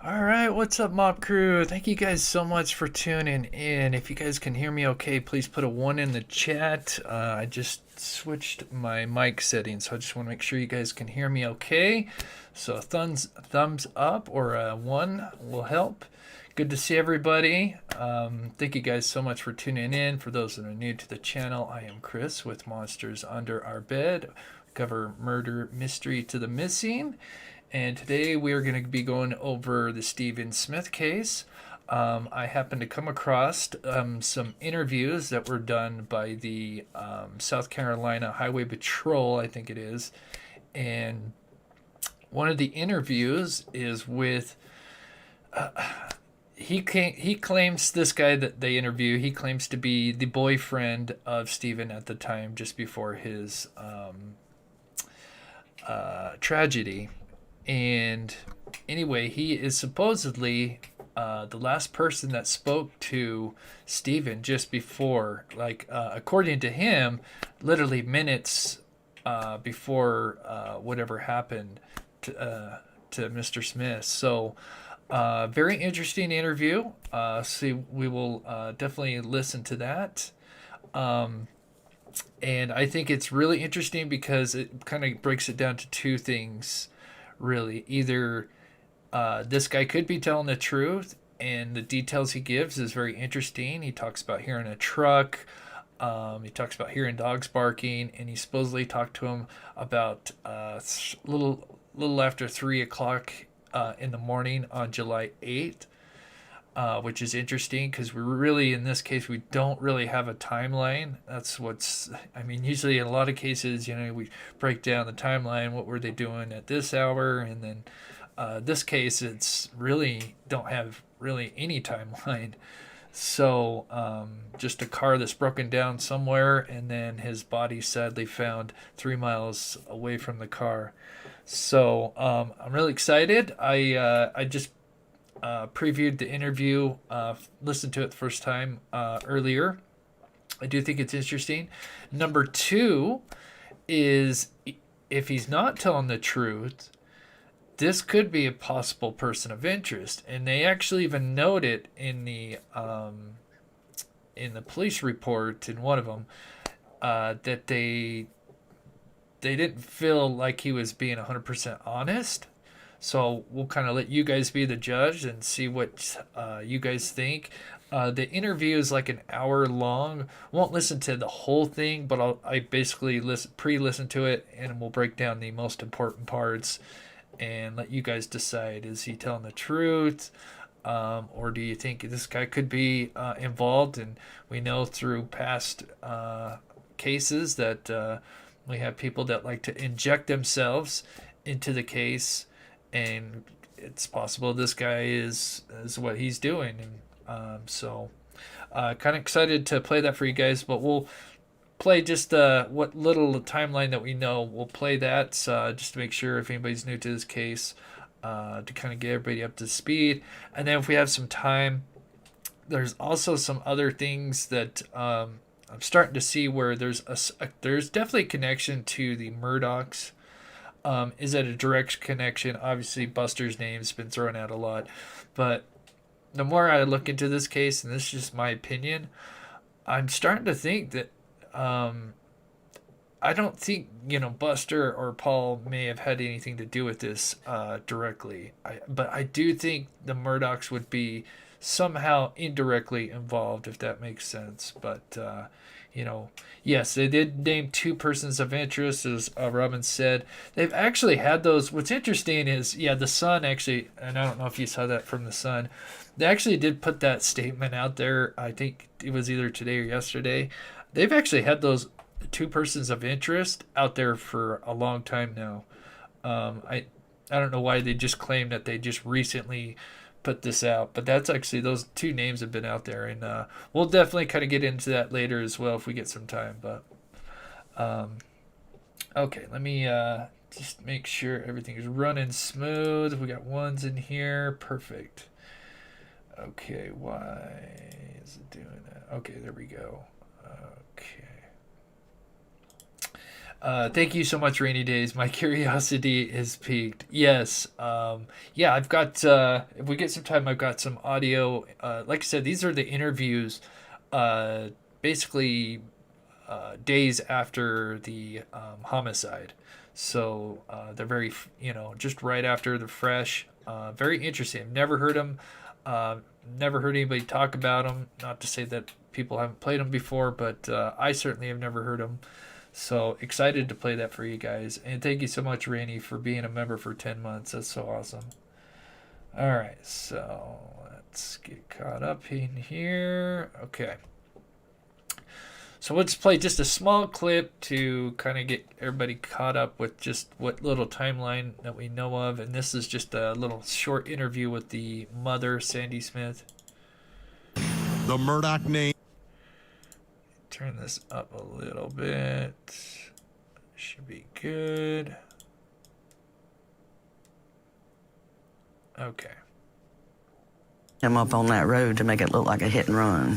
All right, what's up, Mob Crew? Thank you guys so much for tuning in. If you guys can hear me okay, please put a 1 in the chat. I just switched my mic settings, so I just want to make sure you guys can hear me okay. So a thumbs up or a 1 will help. Good to see everybody. Thank you guys so much for tuning in. For those that are new to the channel, I am Chris with Monsters Under Our Bed. We cover murder, mystery to the missing. And today we are going to be going over the Stephen Smith case. I happened to come across some interviews that were done by the South Carolina Highway Patrol, I think it is. And one of the interviews is with he claims, this guy that they interview, he claims to be the boyfriend of Stephen at the time, just before his tragedy. And anyway, he is supposedly the last person that spoke to Stephen just before, according to him, literally minutes before whatever happened to Mr. Smith. So, very interesting interview. We will definitely listen to that. And I think it's really interesting because it kind of breaks it down to two things, really. Either this guy could be telling the truth, and the details he gives is very interesting. He talks about hearing a truck. He talks about hearing dogs barking, and he supposedly talked to him about little after 3 o'clock in the morning on July 8th. Which is interesting because we really, in this case, we don't really have a timeline. I mean, usually in a lot of cases, we break down the timeline. What were they doing at this hour? And then this case, it's really don't have really any timeline. So just a car that's broken down somewhere, and then his body sadly found 3 miles away from the car. So I'm really excited. I just previewed the interview, listened to it the first time earlier. I do think it's interesting. Number two is, if he's not telling the truth, this could be a possible person of interest, and they actually even note it in the police report in one of them, that they didn't feel like he was being 100% honest. So we'll kind of let you guys be the judge and see what you guys think. The interview is like an hour long. Won't listen to the whole thing, but I basically pre-listen to it, and we'll break down the most important parts and let you guys decide: is he telling the truth, or do you think this guy could be involved? And we know through past cases that we have people that like to inject themselves into the case, and it's possible this guy is what he's doing. And so kind of excited to play that for you guys, but we'll play just what little timeline that we know. We'll play that just to make sure, if anybody's new to this case, to kind of get everybody up to speed. And then if we have some time, there's also some other things that I'm starting to see where there's definitely a connection to the Murdaughs. Is that a direct connection? Obviously, Buster's name's been thrown out a lot, but the more I look into this case, and this is just my opinion, I'm starting to think that I don't think Buster or Paul may have had anything to do with this directly. But I do think the Murdaughs would be somehow indirectly involved, if that makes sense. But yes, they did name two persons of interest, as Robin said. They've actually had those. What's interesting is, the Sun actually, and I don't know if you saw that from the Sun, they actually did put that statement out there. I think it was either today or yesterday. They've actually had those two persons of interest out there for a long time now. I don't know why they just claim that they just recently put this out, but that's actually, those two names have been out there, and we'll definitely kind of get into that later as well if we get some time. But okay, let me just make sure everything is running smooth. We got ones in here. Perfect. Okay, why is it doing that? Okay, there we go. Okay. Thank you so much, Rainy Days. My curiosity is piqued. Yes. Yeah, I've got, if we get some time, I've got some audio. Like I said, these are the interviews, uh, basically, days after the homicide. So they're very, just right after, they're fresh. Very interesting. I've never heard them. Never heard anybody talk about them. Not to say that people haven't played them before, but I certainly have never heard them. So excited to play that for you guys. And thank you so much, Rainey, for being a member for 10 months. That's so awesome. All right, so let's get caught up in here. Okay. So let's play just a small clip to kind of get everybody caught up with just what little timeline that we know of. And this is just a little short interview with the mother, Sandy Smith. The Murdaugh name. Turn this up a little bit. Should be good. Okay. Him up on that road to make it look like a hit and run.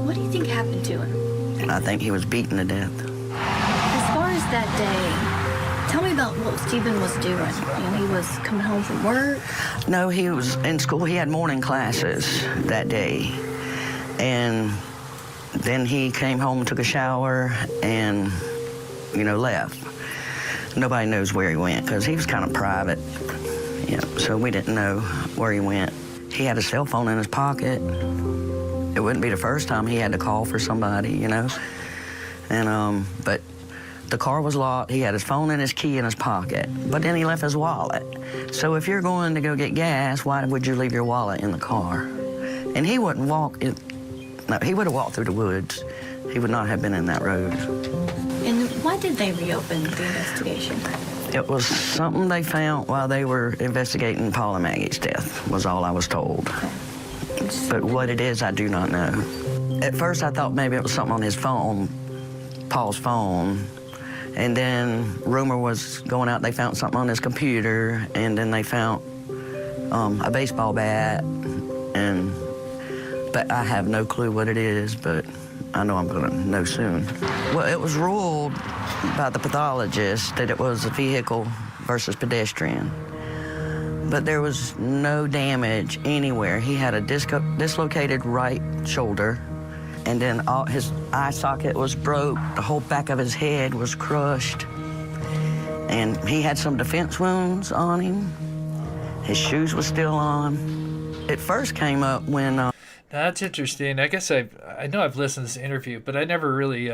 What do you think happened to him? And I think he was beaten to death. As far as that day, tell me about what Stephen was doing. He was coming home from work. No, he was in school. He had morning classes that day. And then he came home, took a shower, and, left. Nobody knows where he went because he was kind of private. So we didn't know where he went. He had a cell phone in his pocket. It wouldn't be the first time he had to call for somebody, And, but the car was locked. He had his phone and his key in his pocket. But then he left his wallet. So if you're going to go get gas, why would you leave your wallet in the car? And he wouldn't walk. No, he would have walked through the woods. He would not have been in that road. And why did they reopen the investigation? It was something they found while they were investigating Paul and Maggie's death, was all I was told. But what it is, I do not know. At first, I thought maybe it was something on his phone, Paul's phone. And then rumor was going out, they found something on his computer, and then they found a baseball bat. But I have no clue what it is, but I know I'm going to know soon. Well, it was ruled by the pathologist that it was a vehicle versus pedestrian. But there was no damage anywhere. He had a dislocated right shoulder, and then his eye socket was broke. The whole back of his head was crushed. And he had some defense wounds on him. His shoes were still on. It first came up when... That's interesting. I guess I know I've listened to this interview, but I never really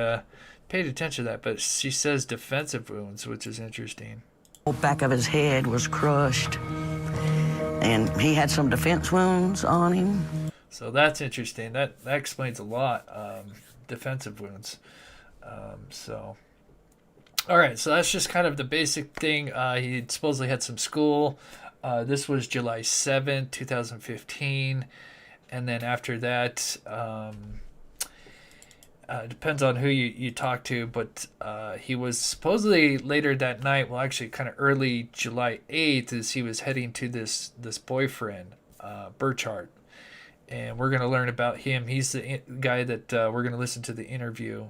paid attention to that. But she says defensive wounds, which is interesting. The whole back of his head was crushed, and he had some defense wounds on him. So that's interesting. That explains a lot. Defensive wounds. All right. So that's just kind of the basic thing. He supposedly had some school. This was July 7th, 2015. And then after that, depends on who you talk to, but he was supposedly later that night, well, actually kind of early July 8th, as he was heading to this boyfriend, Burchard. And we're going to learn about him. He's the guy that we're going to listen to the interview.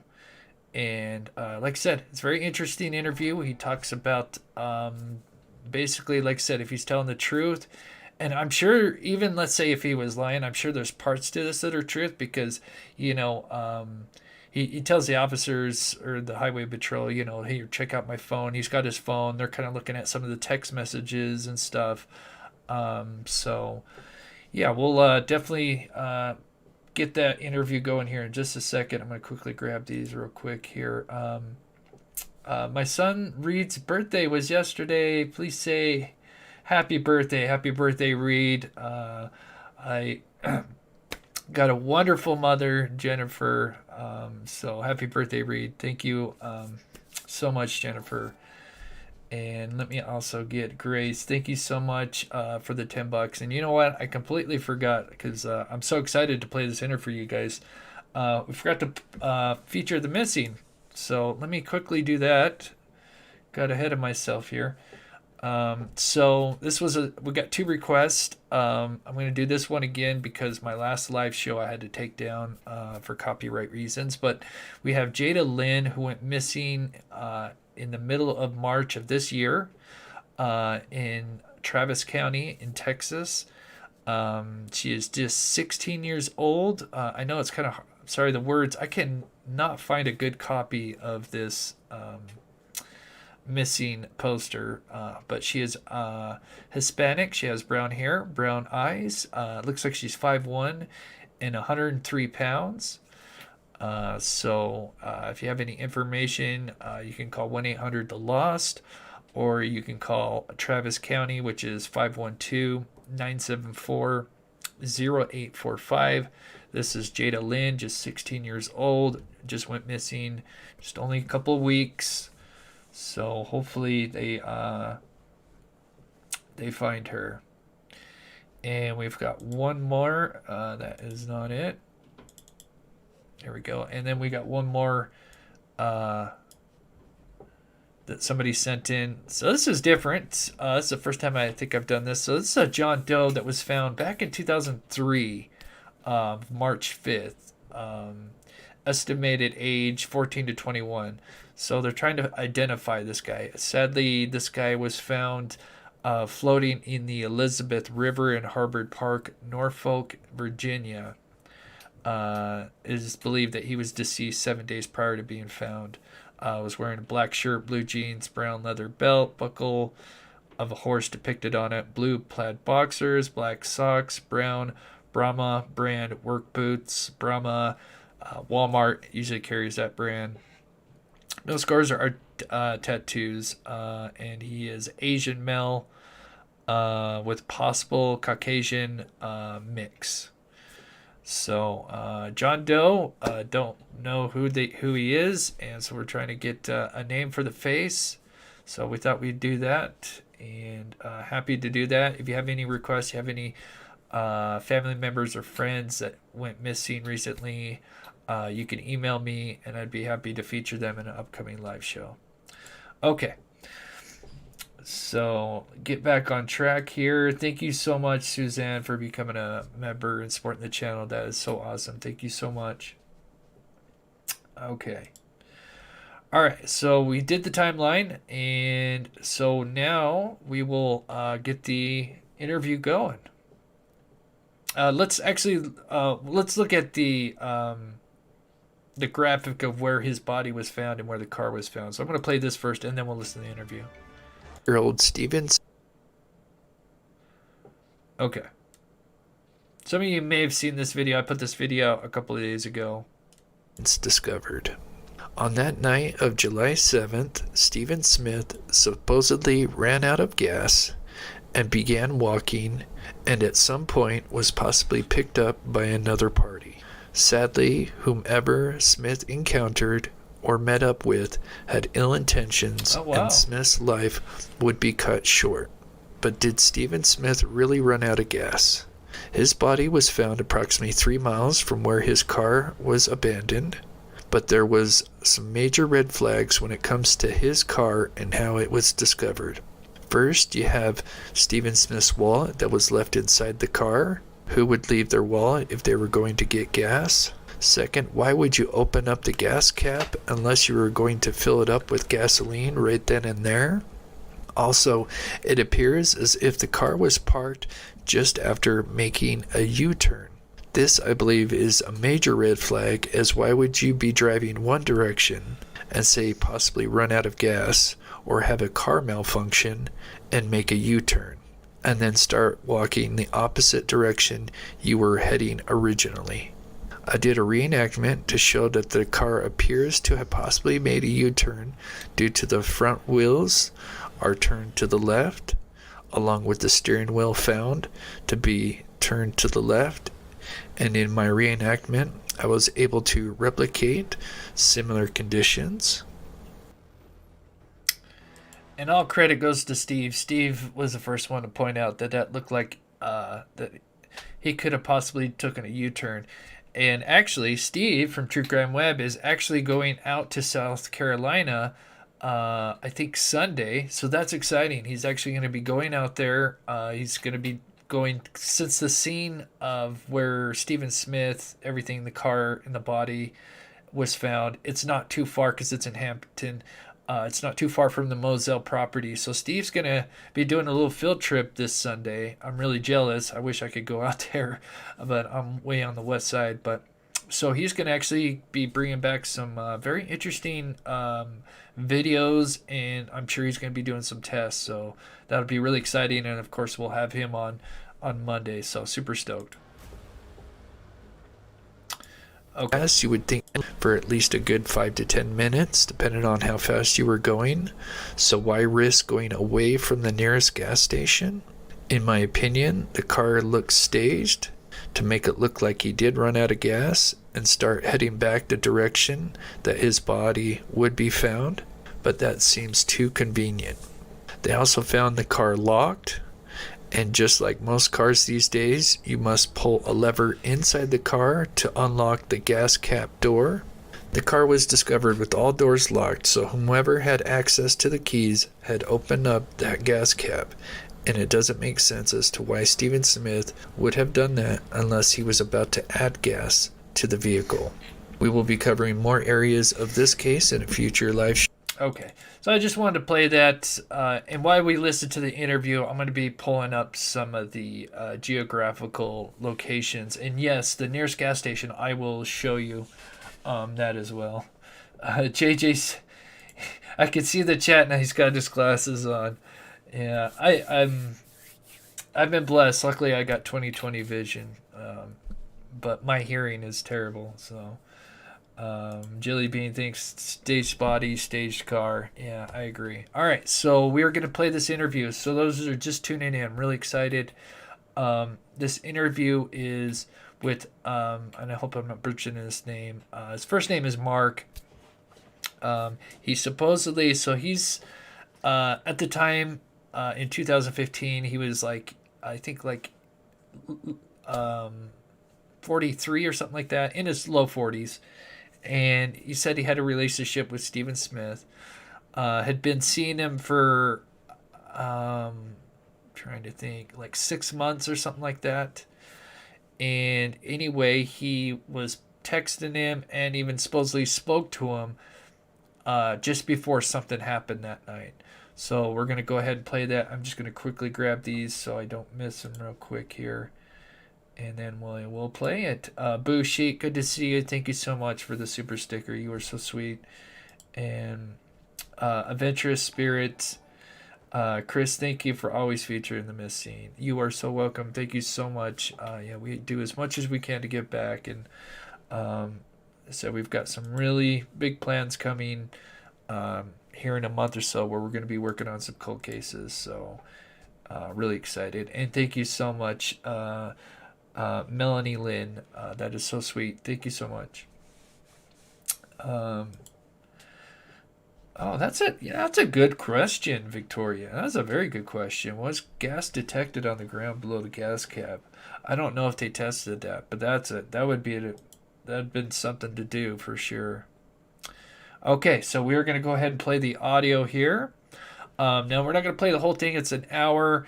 And like I said, it's a very interesting interview. He talks about basically, like I said, if he's telling the truth. And I'm sure, even let's say if he was lying, I'm sure there's parts to this that are truth because, he tells the officers or the highway patrol, hey, check out my phone. He's got his phone. They're kind of looking at some of the text messages and stuff. So, yeah, we'll definitely get that interview going here in just a second. I'm going to quickly grab these real quick here. My son Reed's birthday was yesterday. Please say... Happy birthday, Reed. I got a wonderful mother, Jennifer. So happy birthday, Reed. Thank you so much, Jennifer. And let me also get Grace. Thank you so much for the $10. And you know what? I completely forgot because I'm so excited to play this interview for you guys. We forgot to feature the missing. So let me quickly do that. Got ahead of myself here. So this was we got 2 requests. I'm going to do this one again because my last live show I had to take down for copyright reasons. But we have Jada Lynn, who went missing in the middle of March of this year in Travis County in Texas. She is just 16 years old. I know it's kind of, sorry, the words, I can not find a good copy of this missing poster, but she is Hispanic. She has brown hair, brown eyes. Looks like she's 5'1" and 103 pounds. So if you have any information, you can call 1-800-THE-LOST, or you can call Travis County, which is 512-974-0845. This is Jada Lynn, just 16 years old, just went missing just only a couple of weeks. So hopefully they find her. And we've got one more. That is not it. There we go. And then we got one more that somebody sent in. So this is different. This is the first time I think I've done this. So this is a John Doe that was found back in 2003, March 5th. Estimated age 14 to 21. So they're trying to identify this guy. Sadly, this guy was found floating in the Elizabeth River in Harbor Park, Norfolk, Virginia. It is believed that he was deceased 7 days prior to being found. Was wearing a black shirt, blue jeans, brown leather belt, buckle of a horse depicted on it, blue plaid boxers, black socks, brown Brahma brand work boots. Brahma, Walmart usually carries that brand. No scars or tattoos, and he is Asian male with possible Caucasian mix. So John Doe, don't know who he is, and so we're trying to get a name for the face. So we thought we'd do that, and happy to do that. If you have any requests, you have any family members or friends that went missing recently, you can email me, and I'd be happy to feature them in an upcoming live show. Okay. So get back on track here. Thank you so much, Suzanne, for becoming a member and supporting the channel. That is so awesome. Thank you so much. Okay. All right. So we did the timeline, and so now we will get the interview going. Let's look at the graphic of where his body was found and where the car was found. So I'm going to play this first, and then we'll listen to the interview. Old Stevens. Okay. Some of you may have seen this video. I put this video out a couple of days ago. It's discovered. On that night of July 7th, Stephen Smith supposedly ran out of gas and began walking, and at some point was possibly picked up by another party. Sadly, whomever Smith encountered or met up with had ill intentions, and Smith's life would be cut short. But did Stephen Smith really run out of gas? His body was found approximately 3 miles from where his car was abandoned, but there was some major red flags when it comes to his car and how it was discovered. First, you have Stephen Smith's wallet that was left inside the car. Who would leave their wallet if they were going to get gas? Second, why would you open up the gas cap unless you were going to fill it up with gasoline right then and there? Also, it appears as if the car was parked just after making a U-turn. This, I believe, is a major red flag, as why would you be driving one direction and say possibly run out of gas or have a car malfunction and make a U-turn, and then start walking the opposite direction you were heading originally? I did a reenactment to show that the car appears to have possibly made a U-turn due to the front wheels are turned to the left, along with the steering wheel found to be turned to the left. And in my reenactment, I was able to replicate similar conditions. And all credit goes to Steve. Steve was the first one to point out that looked like that he could have possibly taken a U-turn. And actually, Steve from True Crime Web is actually going out to South Carolina I think Sunday. So that's exciting. He's actually going to be going out there. He's going to be going, since the scene of where Stephen Smith, everything, the car and the body was found, it's not too far because it's in Hampton. It's not too far from the Moselle property. So Steve's going to be doing a little field trip this Sunday. I'm really jealous. I wish I could go out there, but I'm way on the west side. But so he's going to actually be bringing back some very interesting videos, and I'm sure he's going to be doing some tests. So that'll be really exciting. And of course, we'll have him on Monday. So super stoked. Okay. As you would think, for at least a good 5 to 10 minutes, depending on how fast you were going. So why risk going away from the nearest gas station? In my opinion, the car looks staged to make it look like he did run out of gas and start heading back the direction that his body would be found, but that seems too convenient. They also found the car locked, and just like most cars these days, you must pull a lever inside the car to unlock the gas cap door. The car was discovered with all doors locked, so whomever had access to the keys had opened up that gas cap, and it doesn't make sense as to why Stephen Smith would have done that unless he was about to add gas to the vehicle. We will be covering more areas of this case in a future live show. Okay, so I just wanted to play that, and while we listen to the interview, I'm going to be pulling up some of the geographical locations, and yes, the nearest gas station, I will show you that as well. JJ's, I can see the chat now, he's got his glasses on. Yeah, I've been blessed. Luckily, I got 20/20 vision, but my hearing is terrible, so... Jilly Bean thinks staged body, staged car. Yeah, I agree. All right, so we're going to play this interview. So those are just tuning in. I'm really excited. This interview is with, and I hope I'm not butchering his name. His first name is Marc. He's supposedly, so he's, at the time, in 2015, he was like, I think like 43 or something like that, in his low 40s. And he said he had a relationship with Stephen Smith, had been seeing him for, trying to think, like 6 months or something like that. And anyway, he was texting him and even supposedly spoke to him just before something happened that night. So we're going to go ahead and play that. I'm just going to quickly grab these so I don't miss them real quick here. And then we'll play it. Boo Sheik, good to see you. Thank you so much for the super sticker. You are so sweet. And Adventurous Spirits, Chris, thank you for always featuring the missing. You are so welcome. Thank you so much. Yeah, we do as much as we can to give back. And so we've got some really big plans coming here in a month or so where we're going to be working on some cold cases. So really excited. And thank you so much. Melanie Lynn, that is so sweet. Thank you so much. Oh, that's it. Yeah, that's a good question, Victoria. That's a very good question. Was gas detected on the ground below the gas cap? I don't know if they tested that, but that's it. That'd been something to do for sure. Okay, so we're gonna go ahead and play the audio here. Now we're not gonna play the whole thing. It's an hour.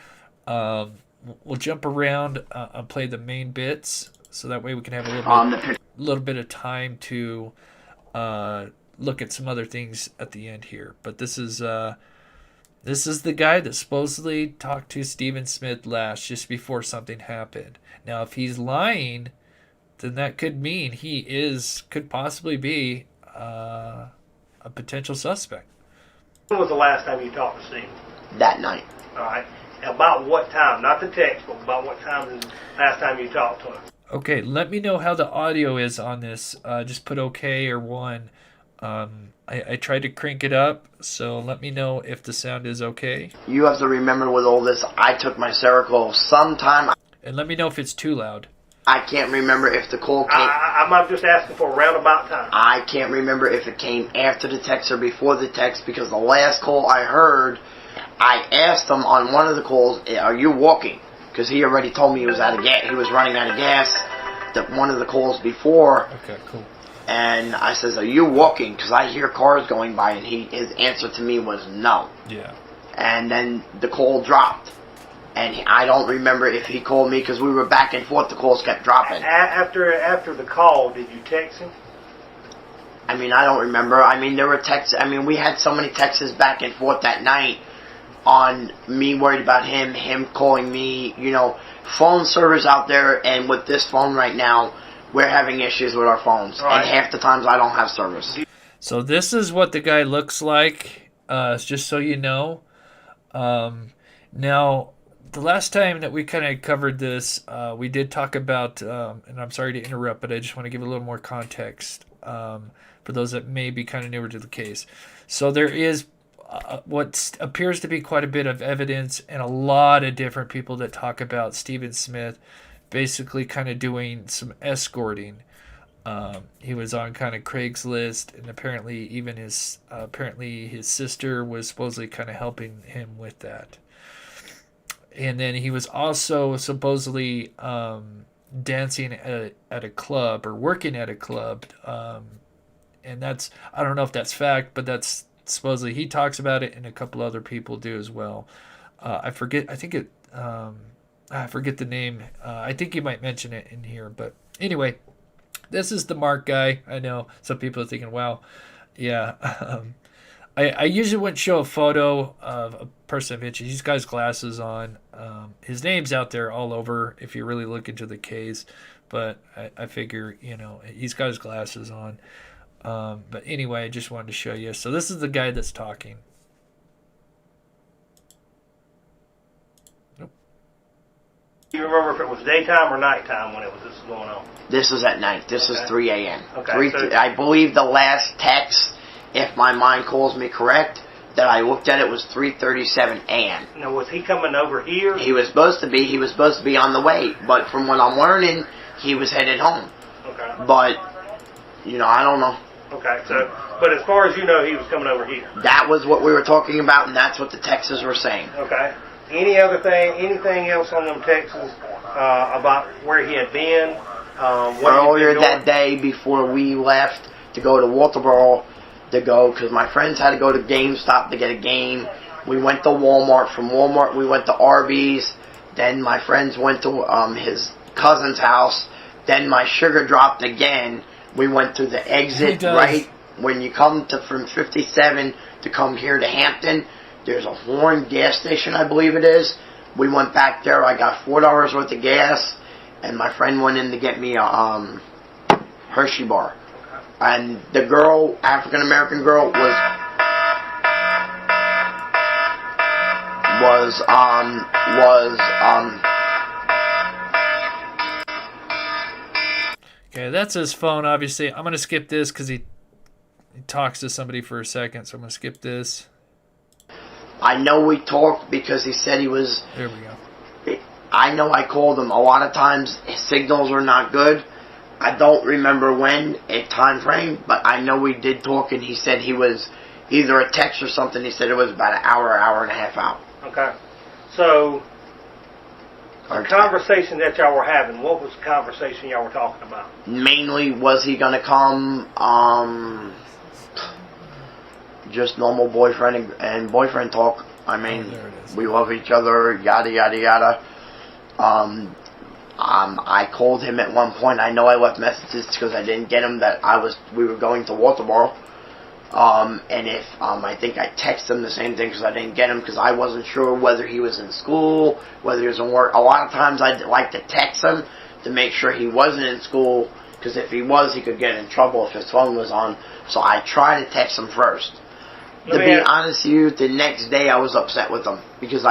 We'll jump around and play the main bits, so that way we can have a little bit of time to look at some other things at the end here. But this is the guy that supposedly talked to Stephen Smith last, just before something happened. Now, if he's lying, then that could mean could possibly be a potential suspect. When was the last time you talked to Steve? That night. All right. About what time? Not the text, but about what time is the last time you talked to him? Okay, let me know how the audio is on this. Just put okay or 1. I tried to crank it up, so let me know if the sound is okay. You have to remember with all this, I took my Seroquel sometime. And let me know if it's too loud. I can't remember if the call came... I'm just asking for a roundabout time. I can't remember if it came after the text or before the text, because the last call I heard... I asked him on one of the calls, "Are you walking?" Because he already told me he was out of gas. He was running out of gas. One of the calls before. Okay, cool. And I says, "Are you walking? Because I hear cars going by." And his answer to me was no. Yeah. And then the call dropped. And I don't remember if he called me because we were back and forth. The calls kept dropping. After the call, did you text him? I mean, I don't remember. I mean, there were texts. I mean, we had so many texts back and forth that night on me worried about him calling me. You know, phone servers out there, and with this phone right now, we're having issues with our phones. Right. And half the times I don't have service. So this is what the guy looks like, just so you know. Now, the last time that we kind of covered this, we did talk about, and I'm sorry to interrupt, but I just want to give a little more context for those that may be kind of newer to the case. So there is what appears to be quite a bit of evidence and a lot of different people that talk about Stephen Smith basically kind of doing some escorting. He was on kind of Craigslist, and apparently even his sister was supposedly kind of helping him with that. And then he was also supposedly dancing at a club or working at a club. And that's, I don't know if that's fact, but that's supposedly he talks about it, and a couple other people do as well. I forget the name. I think you might mention it in here. But anyway, this is the Marc guy. I know some people are thinking, wow, yeah. I usually wouldn't show a photo of a person of interest. He's got his glasses on. His name's out there all over if you really look into the case. But I figure, he's got his glasses on. But anyway, I just wanted to show you. So this is the guy that's talking. Do you remember if it was daytime or nighttime when this was going on? This was at night. This was 3 a.m. Okay. I believe the last text, if my mind calls me correct, that I looked at it was 3:37 a.m. Now, was he coming over here? He was supposed to be. He was supposed to be on the way. But from what I'm learning, he was headed home. Okay. But, I don't know. Okay, but as far as you know, he was coming over here. That was what we were talking about, and that's what the texts were saying. Okay. Anything else on them texts about where he had been? Earlier that day, before we left to go to Walterboro, because my friends had to go to GameStop to get a game. We went to Walmart. From Walmart, we went to Arby's. Then my friends went to his cousin's house. Then my sugar dropped again. We went to the exit right when you come from 57 to come here to Hampton. There's a Horn gas station, I believe it is. We went back there. I got $4 worth of gas, and my friend went in to get me a Hershey bar. And the girl, African American girl, was Okay, that's his phone, obviously. I'm going to skip this because he talks to somebody for a second, so I'm going to skip this. I know we talked because he said he was... There we go. I know I called him. A lot of times his signals are not good. I don't remember when, a time frame, but I know we did talk, and he said he was either a text or something. He said it was about an hour and a half out. Okay. So, the conversation that y'all were having, what was the conversation y'all were talking about? Mainly, was he going to come, just normal boyfriend and boyfriend talk. I mean, we love each other, yada, yada, yada. I called him at one point. I know I left messages because I didn't get him that we were going to Walterboro. And if, I think I texted him the same thing because I didn't get him because I wasn't sure whether he was in school, whether he was in work. A lot of times I'd like to text him to make sure he wasn't in school because if he was, he could get in trouble if his phone was on. So I try to text him first. To be honest with you, the next day I was upset with him because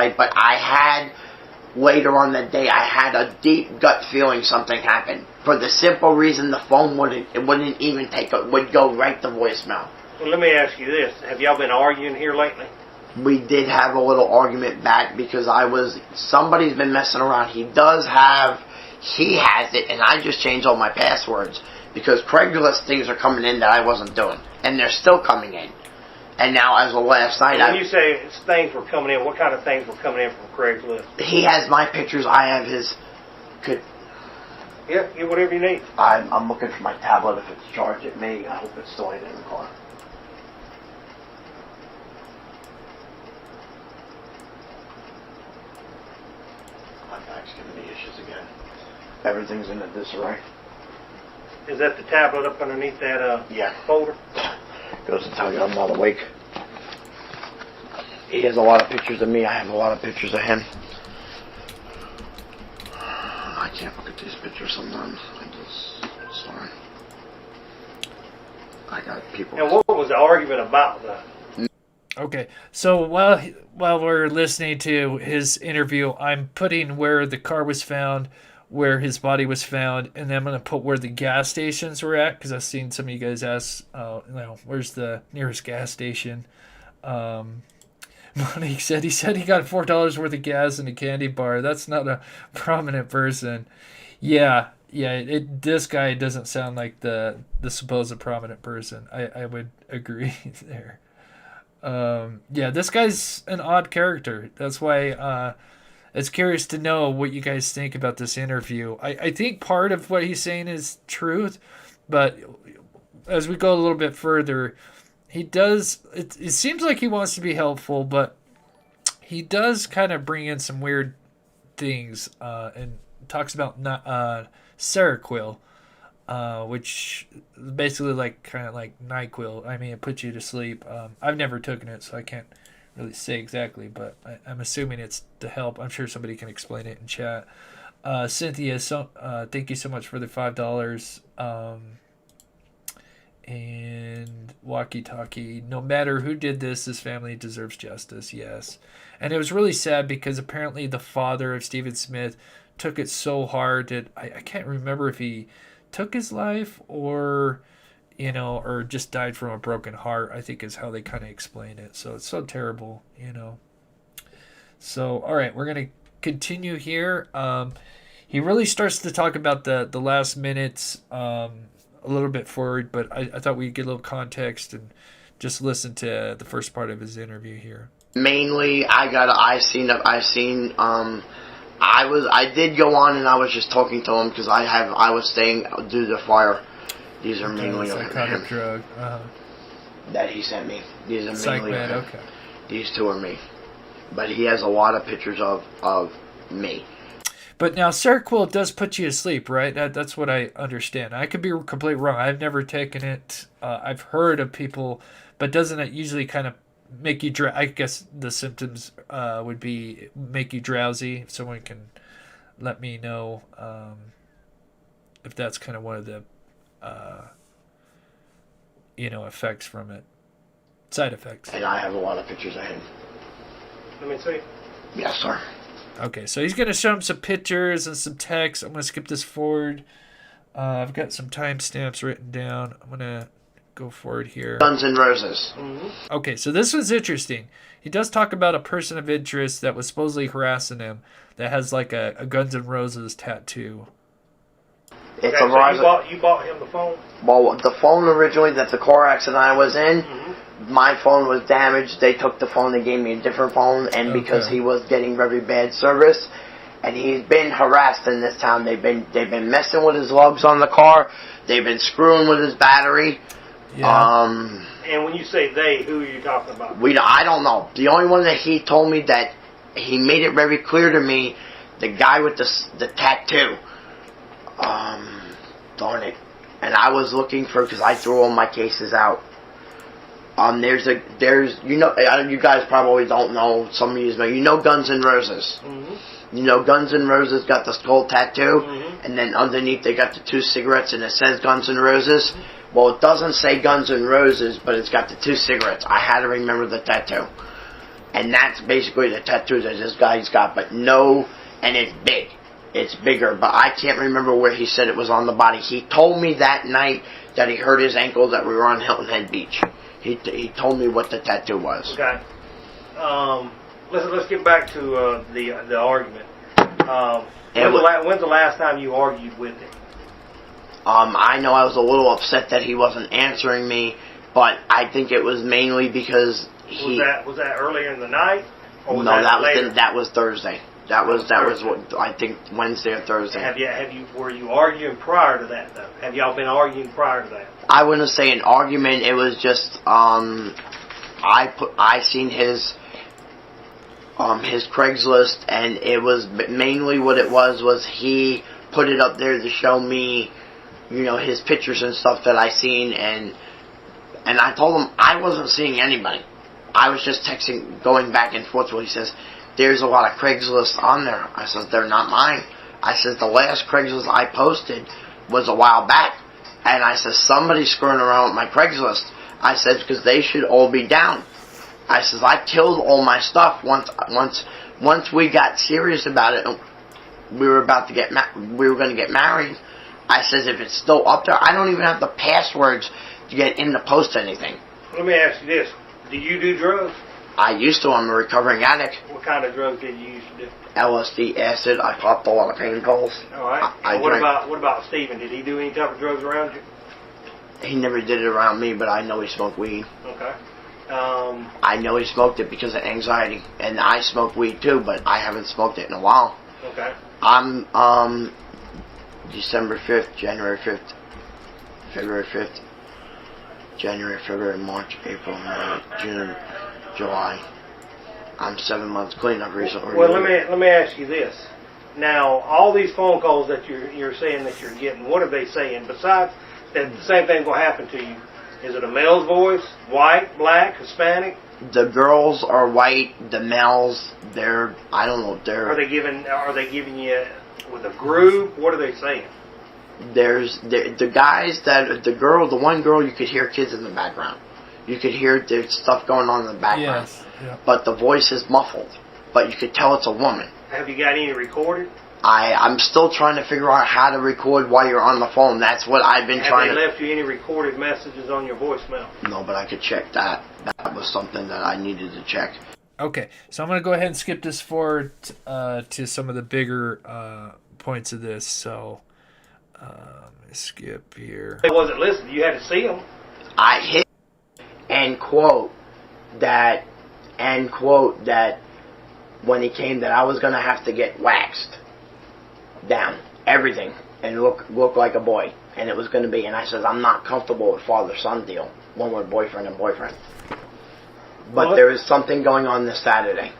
later on that day, I had a deep gut feeling something happened. For the simple reason the phone wouldn't even would go right to voicemail. Well, let me ask you this. Have y'all been arguing here lately? We did have a little argument back because somebody's been messing around. He has it, and I just changed all my passwords because Craigslist things are coming in that I wasn't doing. And they're still coming in. And now, as of last night... When you say things were coming in, what kind of things were coming in from Craigslist? He has my pictures. I have his... Yeah, get whatever you need. I'm looking for my tablet. If it's charged at me, I hope it's still in the car. My bag's giving me issues again. Everything's in a disarray. Is that the tablet up underneath that Yeah. folder? Goes to tell you I'm not awake. He has a lot of pictures of me. I have a lot of pictures of him. I can't look at these pictures sometimes. Sorry. I got people. And what was the argument about, though? Okay, so while we're listening to his interview, I'm putting where the car was found, where his body was found, and then I'm going to put where the gas stations were at, because I've seen some of you guys ask, where's the nearest gas station? Monique said he got $4 worth of gas in a candy bar. That's not a prominent person. Yeah. This guy doesn't sound like the supposed prominent person. I would agree there. This guy's an odd character. That's why it's curious to know what you guys think about this interview. I think part of what he's saying is truth, but as we go a little bit further, he does. It seems like he wants to be helpful, but he does kind of bring in some weird things and talks about Seroquel, which is basically kind of like NyQuil. I mean, it puts you to sleep. I've never taken it, so I can't really say exactly, but I'm assuming it's to help. I'm sure somebody can explain it in chat. Cynthia, thank you so much for the $5. And Walkie Talkie, no matter who did this, this family deserves justice. Yes. And it was really sad because apparently the father of Stephen Smith took it so hard that I can't remember if he took his life or just died from a broken heart, I think is how they kind of explain it. So it's so terrible, So, all right, we're going to continue here. He really starts to talk about the last minutes a little bit forward, but I thought we'd get a little context and just listen to the first part of his interview here. Mainly, I did go on and I was just talking to him because I was staying due to the fire. These are mainly of him. Drug. That he sent me. These are mainly of him. Okay. These two are me. But he has a lot of pictures of me. But now Seroquel does put you to sleep, right? That's what I understand. I could be completely wrong. I've never taken it. I've heard of people, but doesn't it usually kind of make you I guess the symptoms would be make you drowsy. If someone can let me know if that's kind of one of the effects from it, side effects. And I have a lot of pictures of him. Let me see. Yes, sir. Okay, so he's going to show him some pictures and some text. I'm going to skip this forward. I've got some timestamps written down. I'm going to go forward here. Guns N' Roses. Mm-hmm. Okay, so this was interesting. He does talk about a person of interest that was supposedly harassing him that has like a Guns N' Roses tattoo. It's okay, a so you bought him the phone? Well, the phone originally that the car accident I was in, my phone was damaged. They took the phone and gave me a different phone, and because he was getting very bad service, and he's been harassed in this town. They've been messing with his lugs on the car. They've been screwing with his battery. Yeah. And when you say they, who are you talking about? I don't know. The only one that he told me that he made it very clear to me, the guy with the tattoo. Darn it. And I was looking for, because I threw all my cases out. You guys probably don't know, some of you know Guns N' Roses. Mm-hmm. Guns N' Roses got the skull tattoo, and then underneath they got the 2 cigarettes and it says Guns N' Roses. Well, it doesn't say Guns N' Roses, but it's got the 2 cigarettes. I had to remember the tattoo. And that's basically the tattoo that this guy's got, but no, and it's big. It's bigger, but I can't remember where he said it was on the body. He told me that night that he hurt his ankle that we were on Hilton Head Beach. He told me what the tattoo was. Okay. Let's get back to the argument. When's the last time you argued with him? I know I was a little upset that he wasn't answering me, but I think it was mainly because Was that earlier in the night? Or was no, that later? That was Thursday. That was what I think Wednesday or Thursday. Were you arguing prior to that though? Have y'all been arguing prior to that? I wouldn't say an argument. It was just I seen his Craigslist, and it was mainly what it was he put it up there to show me, his pictures and stuff that I seen, and I told him I wasn't seeing anybody. I was just texting, going back and forth. He says, there's a lot of Craigslist on there. I says, they're not mine. I says, the last Craigslist I posted was a while back. And I says, somebody's screwing around with my Craigslist. I said, because they should all be down. I says, I killed all my stuff once we got serious about it. We were about to we were going to get married. I says, if it's still up there, I don't even have the passwords to get in to post anything. Let me ask you this. Do you do drugs? I used to. I'm a recovering addict. What kind of drugs did you used to do? LSD, acid. I popped a lot of pain pills. All right. What about Stephen? Did he do any type of drugs around you? He never did it around me, but I know he smoked weed. Okay. I know he smoked it because of anxiety, and I smoke weed too, but I haven't smoked it in a while. Okay. I'm December 5th, January 5th, February 5th, January, February, March, April, May, June, July. I'm 7 months clean. I've recently. Well, let me ask you this. Now, all these phone calls that you're saying that you're getting, what are they saying? Besides that, the same thing will happen to you. Is it a male's voice? White, black, Hispanic? The girls are white. The males, I don't know. Are they giving you with a group? What are they saying? There's the guys the one girl, you could hear kids in the background. You could hear there's stuff going on in the background. Yes. Yeah. But the voice is muffled. But you could tell it's a woman. Have you got any recorded? I'm still trying to figure out how to record while you're on the phone. That's what I've been trying to... Have they left you any recorded messages on your voicemail? No, but I could check that. That was something that I needed to check. Okay, so I'm going to go ahead and skip this forward to some of the bigger points of this. So, skip here. They wasn't listening. You had to see them. I hit and quote that when he came that I was going to have to get waxed down, everything, and look like a boy. And it was going to be, and I says, I'm not comfortable with father-son deal, when we're boyfriend and boyfriend. But there is something going on this Saturday.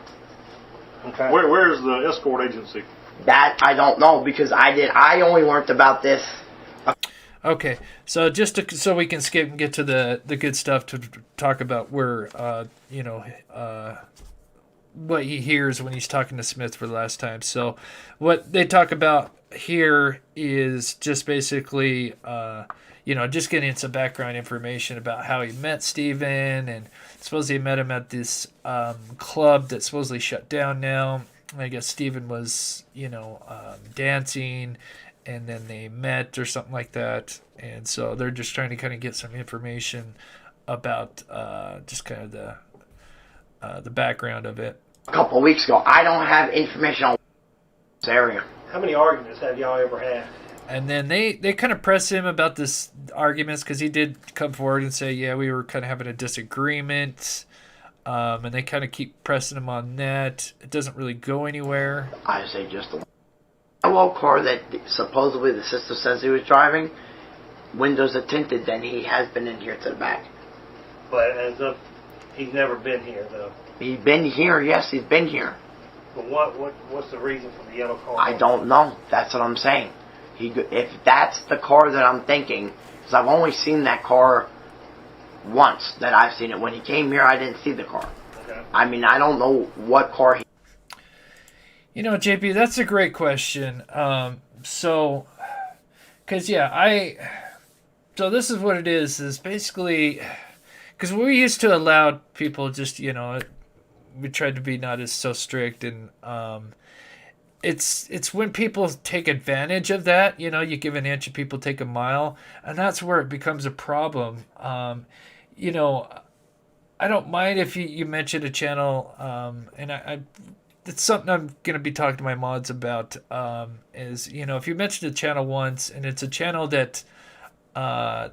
Okay. Where's the escort agency? That I don't know, because I only learned about this. Okay, so so we can skip and get to the good stuff to talk about where what he hears when he's talking to Smith for the last time. So what they talk about here is just basically just getting some background information about how he met Stephen, and supposedly he met him at this club that's supposedly shut down now. I guess Stephen was dancing, and then they met or something like that. And so they're just trying to kind of get some information about just kind of the background of it. A couple of weeks ago, I don't have information on this area. How many arguments have y'all ever had? And then they kind of press him about this arguments, because he did come forward and say, yeah, we were kind of having a disagreement. And they kind of keep pressing him on that. It doesn't really go anywhere. I say just the yellow car that supposedly the sister says he was driving. Windows are tinted. Then he has been in here to the back. But as of, he's never been here though. He's been here. Yes, he's been here. But what's the reason for the yellow car? I don't know. That's what I'm saying. If that's the car that I'm thinking, because I've only seen that car once that I've seen it. When he came here, I didn't see the car. Okay. I mean, I don't know what car he... JP, that's a great question. So this is what it is basically, because we used to allow people just, we tried to be not as so strict, and it's when people take advantage of that, you give an inch and people take a mile, and that's where it becomes a problem. I don't mind if you mention a channel, and it's something I'm going to be talking to my mods about, is, if you mention a channel once and it's a channel that I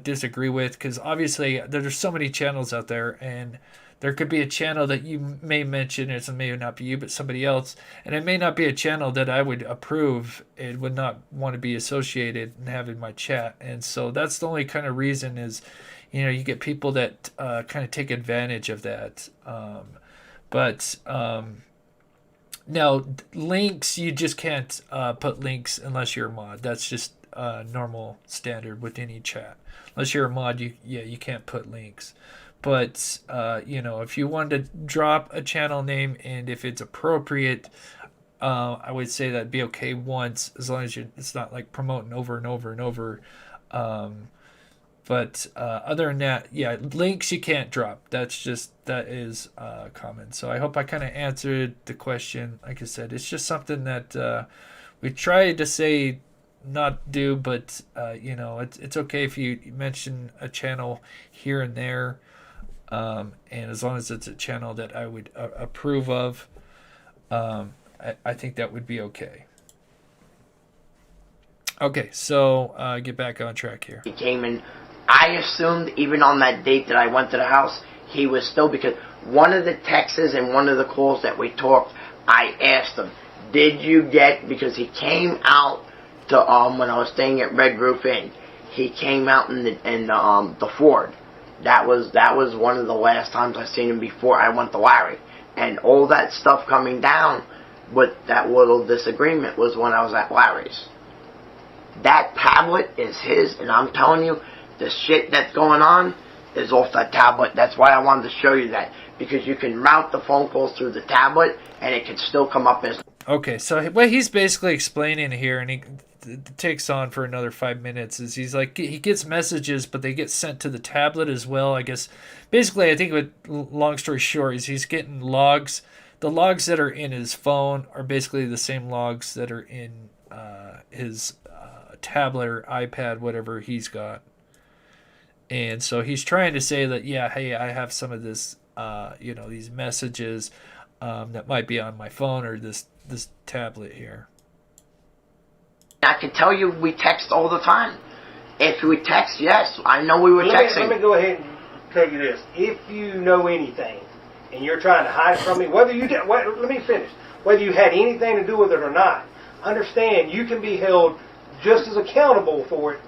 disagree with, because obviously there's so many channels out there, and there could be a channel that you may mention, it may not be you, but somebody else, and it may not be a channel that I would approve. It would not want to be associated and have in my chat. And so that's the only kind of reason is, you get people that kind of take advantage of that. Now, links, you just can't put links unless you're a mod. That's just normal standard with any chat. Unless you're a mod, you can't put links. But, if you wanted to drop a channel name and if it's appropriate, I would say that'd be okay once, as long as it's not like promoting over and over and over. But other than that, links you can't drop. That is common. So I hope I kind of answered the question. Like I said, it's just something that we try to say not do, but it's okay if you mention a channel here and there, and as long as it's a channel that I would approve of, I think that would be okay. Okay, so get back on track here. He came in. I assumed even on that date that I went to the house, he was still, because one of the texts and one of the calls that we talked, I asked him, did you get, because he came out to, when I was staying at Red Roof Inn, he came out in the Ford. That was one of the last times I seen him before I went to Larry. And all that stuff coming down with that little disagreement was when I was at Larry's. That tablet is his, and I'm telling you, the shit that's going on is off that tablet. That's why I wanted to show you that, because you can route the phone calls through the tablet, and it can still come up as... Okay, so what he's basically explaining here, and he takes on for another 5 minutes, is he's like, he gets messages, but they get sent to the tablet as well, I guess. Basically, I think long story short, is he's getting logs. The logs that are in his phone are basically the same logs that are in his tablet or iPad, whatever he's got. And so he's trying to say that, hey, I have some of this, these messages that might be on my phone or this tablet here. I can tell you we text all the time. If we text, yes, I know we were texting. Let me go ahead and tell you this. If you know anything and you're trying to hide it from me, let me finish. Whether you had anything to do with it or not, understand you can be held just as accountable for it.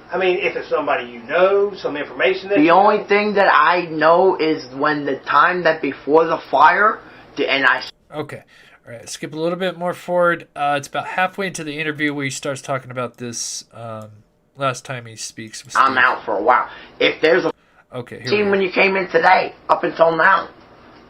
I mean, if it's somebody you know, some information that... The only thing that I know is when the time that before the fire, and I... Okay. All right. Skip a little bit more forward. It's about halfway into the interview where he starts talking about this last time he speaks with Steve. I'm out for a while. If there's a... Okay. Even when you came in today, up until now,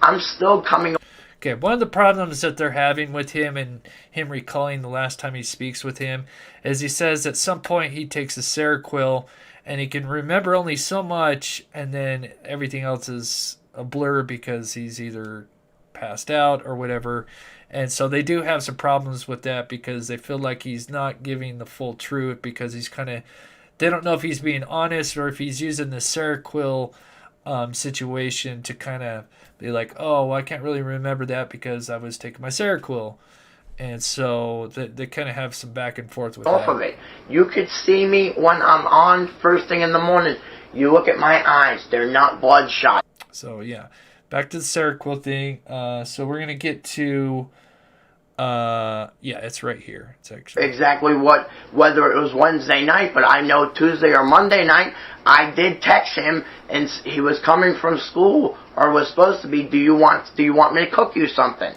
I'm still coming... Okay, one of the problems that they're having with him and him recalling the last time he speaks with him is he says at some point he takes a Seroquel and he can remember only so much, and then everything else is a blur because he's either passed out or whatever. And so they do have some problems with that because they feel like he's not giving the full truth, because he's kind of, they don't know if he's being honest or if he's using the Seroquel situation to kind of be like, oh, well, I can't really remember that because I was taking my Seroquel. And so they kind of have some back and forth with off that. of it. You could see me when I'm on first thing in the morning. You look at my eyes, they're not bloodshot. So yeah, back to the Seroquel thing. So we're gonna get to it's right here. It's actually exactly whether it was Wednesday night, but I know Tuesday or Monday night I did text him, and he was coming from school or was supposed to be. Do you want me to cook you something?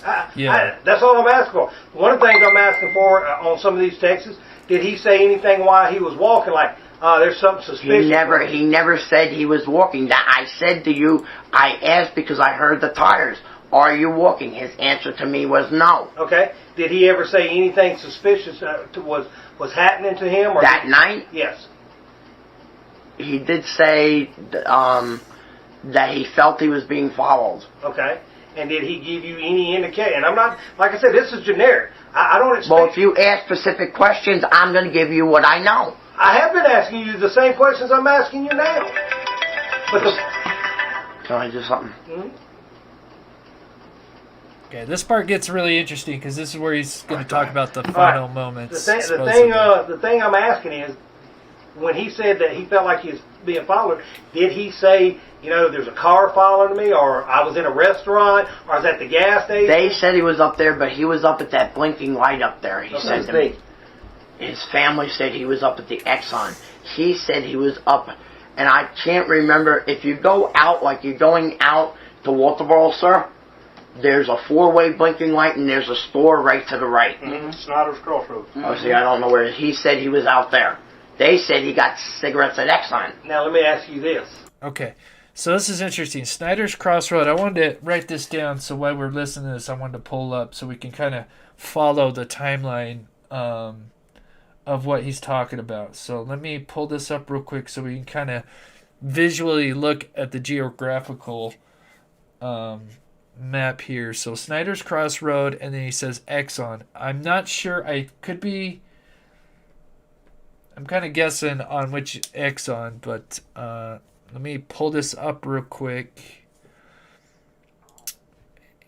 That's all I'm asking for. One of the things I'm asking for on some of these texts, did he say anything while he was walking, like there's something suspicious? He never said he was walking. I said to you, I asked because I heard the tires. Are you walking? His answer to me was no. Okay. Did he ever say anything suspicious was happening to him? Or that night? Yes. He did say that he felt he was being followed. Okay. And did he give you any indication? And I'm not, like I said, this is generic. I don't expect... Well, if you ask specific questions, I'm going to give you what I know. I have been asking you the same questions I'm asking you now. But Can I do something? Mm-hmm. Okay, this part gets really interesting because this is where he's going to talk about the final moments. The thing I'm asking is, when he said that he felt like he was being followed, did he say, there's a car following me, or I was in a restaurant, or I was at the gas station? They said he was up there, but he was up at that blinking light up there. He said to me. His family said he was up at the Exxon. He said he was up, and I can't remember. If you go out, like you're going out to Walterboro, sir, there's a four-way blinking light, and there's a store right to the right. Mm-hmm. Snyder's Crossroads. Oh, see, I don't know where. He said he was out there. They said he got cigarettes at Exxon. Now, let me ask you this. Okay, so this is interesting. Snyder's Crossroad, I wanted to write this down, so while we're listening to this, I wanted to pull up so we can kind of follow the timeline of what he's talking about. So let me pull this up real quick so we can kind of visually look at the geographical map here. So Snyder's Crossroad, and then he says Exxon. I'm not sure. I'm kind of guessing on which Exxon, but let me pull this up real quick,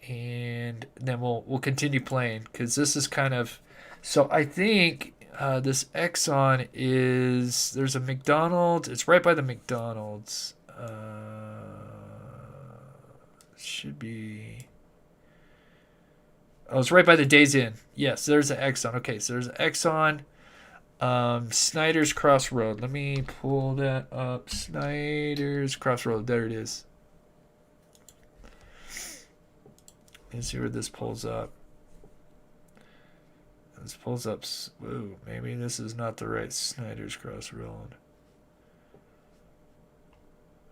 and then we'll continue playing, because this is kind of. So I think this Exxon is, there's a McDonald's. It's right by the McDonald's. Should be. Oh, it's right by the Days Inn. Yes, there's an Exxon. Okay, so there's an Exxon. Snyder's Crossroad. Let me pull that up. Snyder's Crossroad. There it is. Let's see where this pulls up. This pulls up. Whoa, maybe this is not the right Snyder's Crossroad.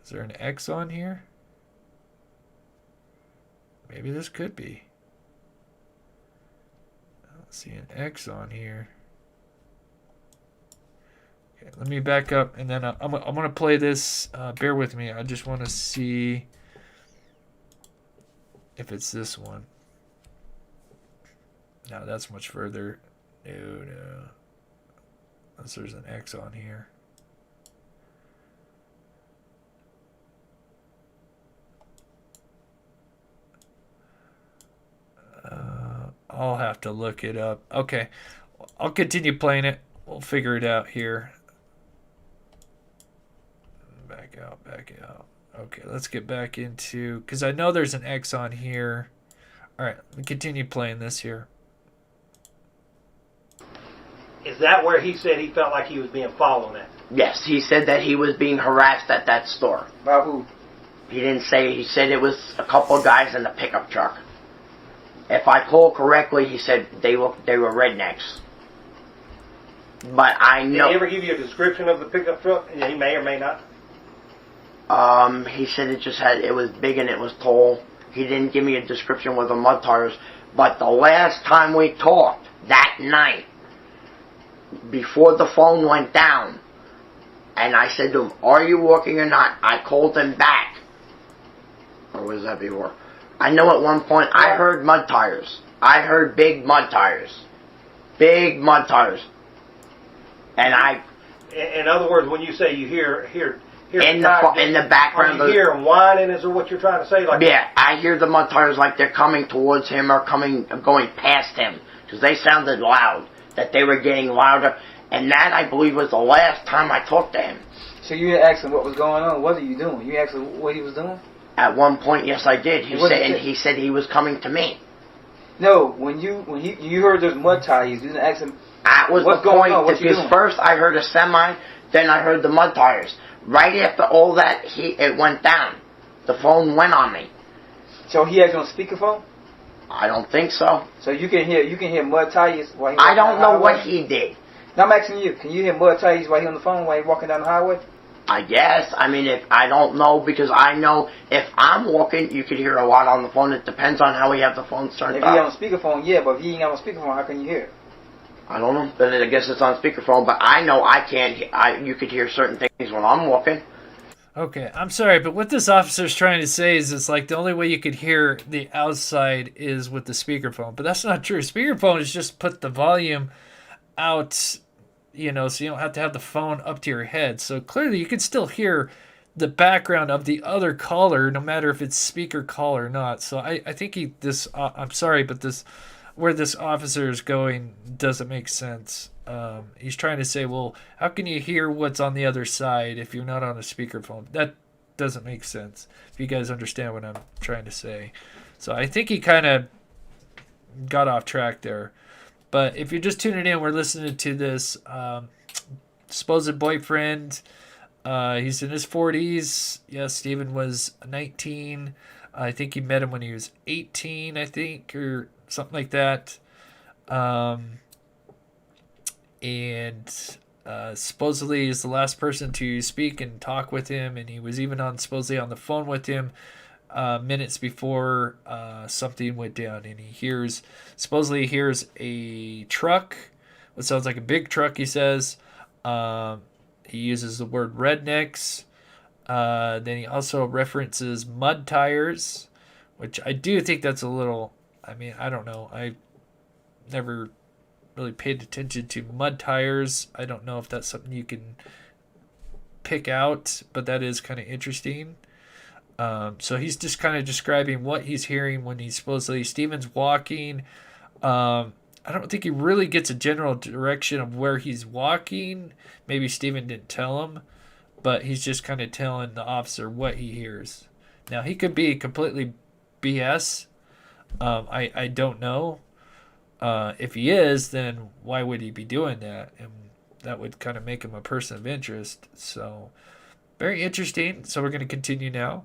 Is there an X on here? Maybe this could be. I don't see an X on here. Okay, let me back up, and then I'm going to play this. Bear with me. I just want to see if it's this one. No, that's much further. No. Unless there's an X on here. I'll have to look it up. Okay. I'll continue playing it. We'll figure it out here. Back out. Okay, let's get back into... Because I know there's an X on here. Alright, let me continue playing this here. Is that where he said he felt like he was being followed at? Yes, he said that he was being harassed at that store. By who? He didn't say. He said it was a couple of guys in a pickup truck. If I recall correctly, he said they were rednecks. But I know... Did he ever give you a description of the pickup truck? He may or may not. He said it was big and it was tall. He didn't give me a description with the mud tires. But the last time we talked, that night, before the phone went down, and I said to him, "Are you walking or not?" I called him back. Or was that before? I know at one point I heard mud tires. I heard big mud tires. Big mud tires. And I... In other words, when you say you hear in the background... Are you hear them whining, is what you're trying to say? Like yeah, I hear the mud tires like they're coming towards him or going past him. Because they sounded loud. That they were getting louder. And that, I believe, was the last time I talked to him. So you didn't ask him what was going on? What are you doing? You asked him what he was doing? At one point, yes, I did. He said he was coming to me. No, when you heard those mud tires, you didn't ask him. That was what's the going point. on? What you Because doing? first I heard a semi, then I heard the mud tires. Right after all that, it went down. The phone went on me. So he had you on speakerphone? I don't think so. So you can hear mud tires while he. I don't know what he did. Now I'm asking you, can you hear mud tires while he on the phone while he walking down the highway? I guess. I mean, I don't know, because I know if I'm walking, you could hear a lot on the phone. It depends on how we have the phone turned If up. he on speakerphone, yeah, but if he ain't on speakerphone, how can you hear it? I don't know. But I guess it's on speakerphone. But I know I can't. You could hear certain things when I'm walking. Okay, I'm sorry, but what this officer's trying to say is it's like the only way you could hear the outside is with the speakerphone. But that's not true. Speakerphone is just put the volume out, so you don't have to have the phone up to your head. So clearly you can still hear the background of the other caller, no matter if it's speaker call or not. So I think I'm sorry, but this where this officer is going doesn't make sense. He's trying to say, well, how can you hear what's on the other side if you're not on a speakerphone? That doesn't make sense, if you guys understand what I'm trying to say. So I think he kind of got off track there. But if you're just tuning in, we're listening to this supposed boyfriend. He's in his 40s. Yeah, Stephen was 19. I think he met him when he was 18, I think, or something like that. And supposedly is the last person to speak and talk with him, and he was even supposedly on the phone with him minutes before something went down, and supposedly hears a truck, what sounds like a big truck, he says. He uses the word rednecks. Then he also references mud tires, which I do think that's a little, I mean, I don't know. I never really paid attention to mud tires. I don't know if that's something you can pick out, but that is kind of interesting. So he's just kind of describing what he's hearing when he's supposedly Stephen's walking. I don't think he really gets a general direction of where he's walking. Maybe Stephen didn't tell him, but he's just kind of telling the officer what he hears. Now, he could be completely BS. I don't know. If he is, then why would he be doing that? And that would kind of make him a person of interest. So, very interesting. So we're going to continue now.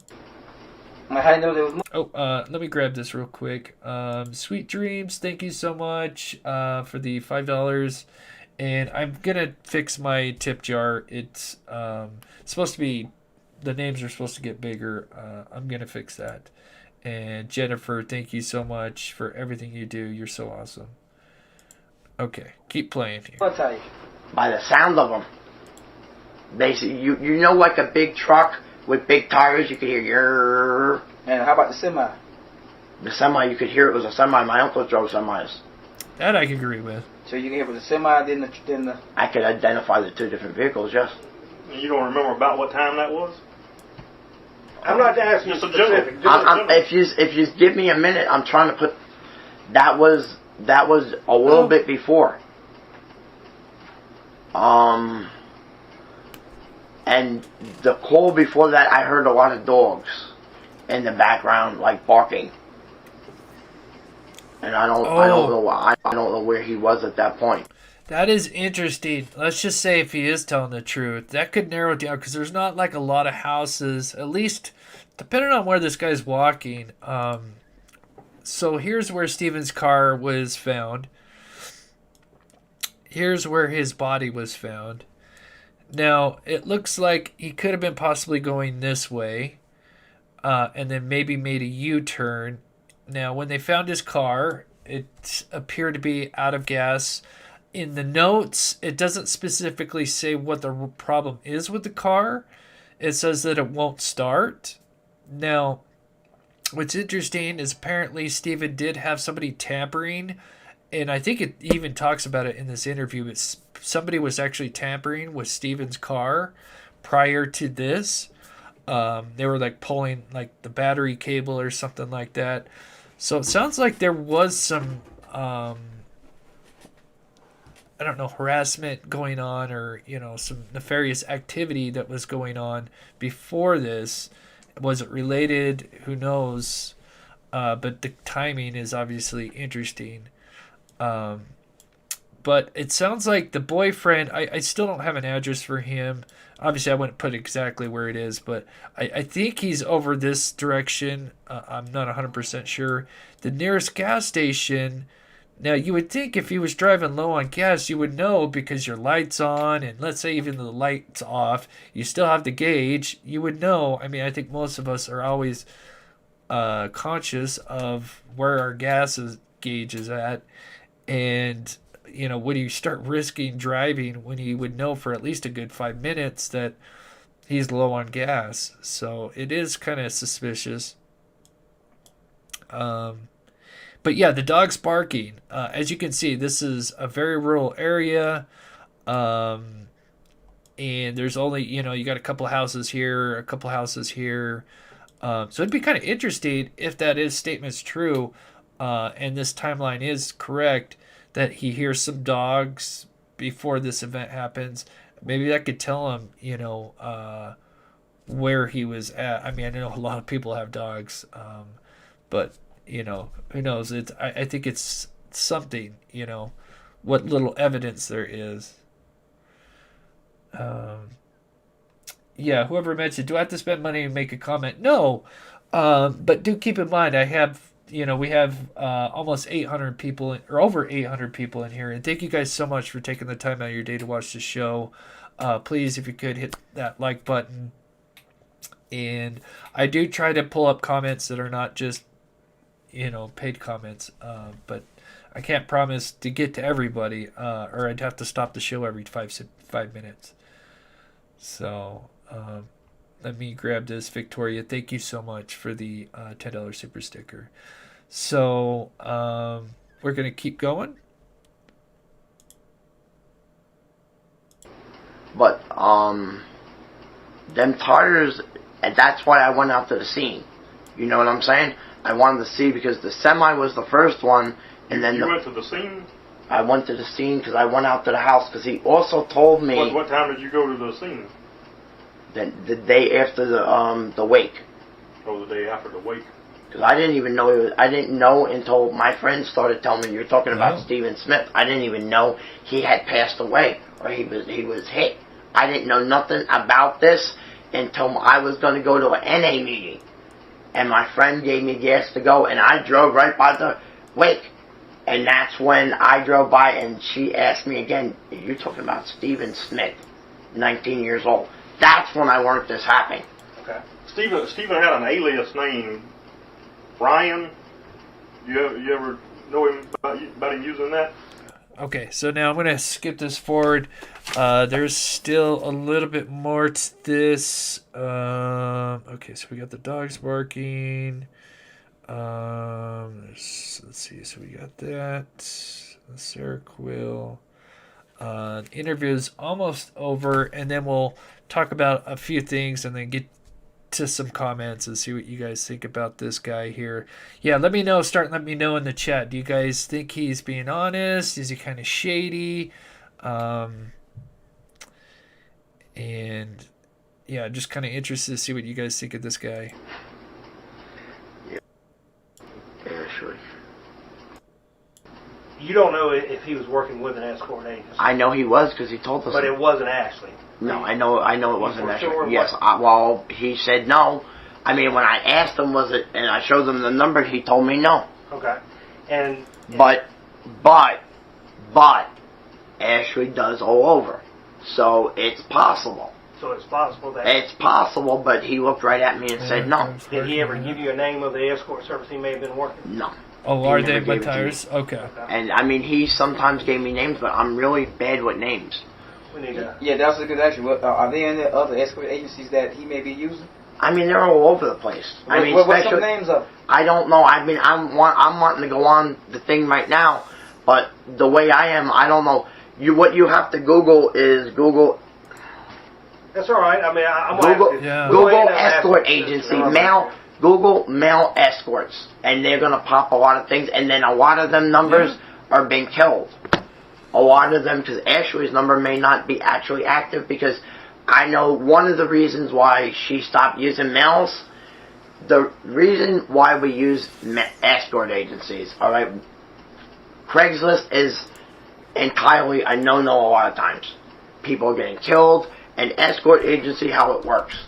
I know there was. Let me grab this real quick. Sweet Dreams, thank you so much for the $5. And I'm going to fix my tip jar. It's supposed to be, the names are supposed to get bigger. I'm going to fix that. And Jennifer, thank you so much for everything you do. You're so awesome. Okay, keep playing here. I'll tell you. By the sound of them. Basically, you know, like a big truck with big tires, you could hear. And how about the semi? The semi, you could hear it was a semi. My uncle drove semis. That I can agree with. So you can hear it was a semi, then the. I could identify the two different vehicles. Yes. You don't remember about what time that was? I'm not asking you Just a specific. general. If you give me a minute, I'm trying to put. That was a little bit before. And the call before that, I heard a lot of dogs in the background, like barking. And I don't know where he was at that point. That is interesting. Let's just say if he is telling the truth, that could narrow it down because there's not like a lot of houses, at least depending on where this guy's walking. So here's where Stephen's car was found. Here's where his body was found. Now, it looks like he could have been possibly going this way and then maybe made a U-turn. Now, when they found his car, it appeared to be out of gas. In the notes, it doesn't specifically say what the problem is with the car. It says that it won't start. Now, what's interesting is apparently Stephen did have somebody tampering, and I think it even talks about it in this interview. It's somebody was actually tampering with Stephen's car prior to this. They were like pulling like the battery cable or something like that. So it sounds like there was some I don't know, harassment going on or, you know, some nefarious activity that was going on before this. Was it related? Who knows? But the timing is obviously interesting. But it sounds like the boyfriend, I still don't have an address for him. Obviously, I wouldn't put exactly where it is, but I think he's over this direction. I'm not 100% sure. The nearest gas station, now you would think if he was driving low on gas, you would know because your light's on, and let's say even the light's off, you still have the gauge, you would know. I mean, I think most of us are always conscious of where our gauge is at, and you know, when you start risking driving when you would know for at least a good 5 minutes that he's low on gas. So it is kind of suspicious. But yeah, the dog's barking. As you can see, this is a very rural area. And there's only, you know, you got a couple houses here, a couple houses here. So it'd be kind of interesting if that statement's true. and this timeline is correct, that he hears some dogs before this event happens, maybe that could tell him, where he was at. I mean, I know a lot of people have dogs, but who knows? I think it's something, what little evidence there is. Yeah, whoever mentioned, do I have to spend money and make a comment? No, but do keep in mind, I have, we have almost 800 people, or over 800 people in here, and thank you guys so much for taking the time out of your day to watch the show. Please, if you could, hit that like button. And I do try to pull up comments that are not just, paid comments, but I can't promise to get to everybody, or I'd have to stop the show every 5 minutes. So, let me grab this. Victoria, thank you so much for the $10 super sticker. So, we're going to keep going. But, them tires, and that's why I went out to the scene. You know what I'm saying? I wanted to see, because the semi was the first one, and then you went to the scene? I went to the scene because I went out to the house, because he also told me... What time did you go to the scene? The day after the wake. Oh, the day after the wake. Because I didn't even know, I didn't know until my friends started telling me, you're talking about Stephen Smith. I didn't even know he had passed away, or he was hit. I didn't know nothing about this until I was going to go to an NA meeting. And my friend gave me gas to go, and I drove right by the wake. And that's when I drove by, and she asked me again, you're talking about Stephen Smith, 19 years old. That's when I learned this happening. Okay. Stephen had an alias name, Brian. You ever know him about him using that? Okay, so now I'm going to skip this forward. There's still a little bit more to this. Okay, so we got the dogs barking. Let's see, so we got that. The Sarah Quill. Interview's almost over, and then we'll talk about a few things and then get to some comments and see what you guys think about this guy here. Yeah, let me know. Let me know in the chat. Do you guys think he's being honest? Is he kind of shady? And yeah, just kind of interested to see what you guys think of this guy. Yeah, sure. You don't know if he was working with an escort agency. I know he was, because he told us. But it wasn't Ashley. No, I know it wasn't Ashley. Sure yes, well, he said no. I mean, when I asked him, was it, and I showed him the number, he told me no. Okay. But, Ashley does all over. So, it's possible. So it's possible that... It's possible, but he looked right at me and said no. Did he ever give you a name of the escort service he may have been working? No. Oh, are they my tires? Okay. And, I mean, he sometimes gave me names, but I'm really bad with names. We need to... Yeah, that's a good question. Are there any other escort agencies that he may be using? I mean, they're all over the place. What's some names of? I don't know. I mean, I'm wanting to go on the thing right now, but the way I am, I don't know. What you have to Google is Google. That's all right. I mean, I'm Google escort agency, Google male escorts, and they're gonna pop a lot of things, and then a lot of them numbers are being killed. A lot of them, because Ashley's number may not be actually active, because I know one of the reasons why she stopped using males, the reason why we use escort agencies, alright, Craigslist is entirely a no-no a lot of times. People are getting killed, and escort agency, how it works,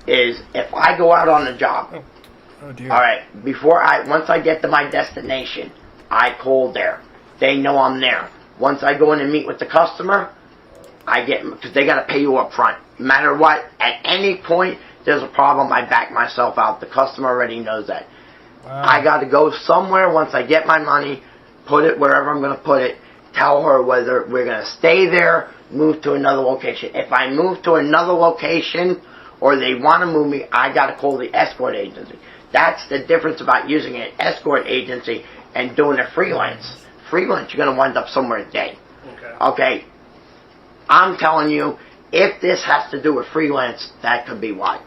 is if I go out on a job, alright, once I get to my destination, I call there. They know I'm there. Once I go in and meet with the customer, because they got to pay you up front. No matter what, at any point there's a problem, I back myself out. The customer already knows that. Wow. I got to go somewhere once I get my money, put it wherever I'm going to put it, tell her whether we're going to stay there, move to another location. If I move to another location or they want to move me, I got to call the escort agency. That's the difference about using an escort agency and doing a freelance. Freelance, you're going to wind up somewhere today. Okay. I'm telling you, if this has to do with freelance, that could be why.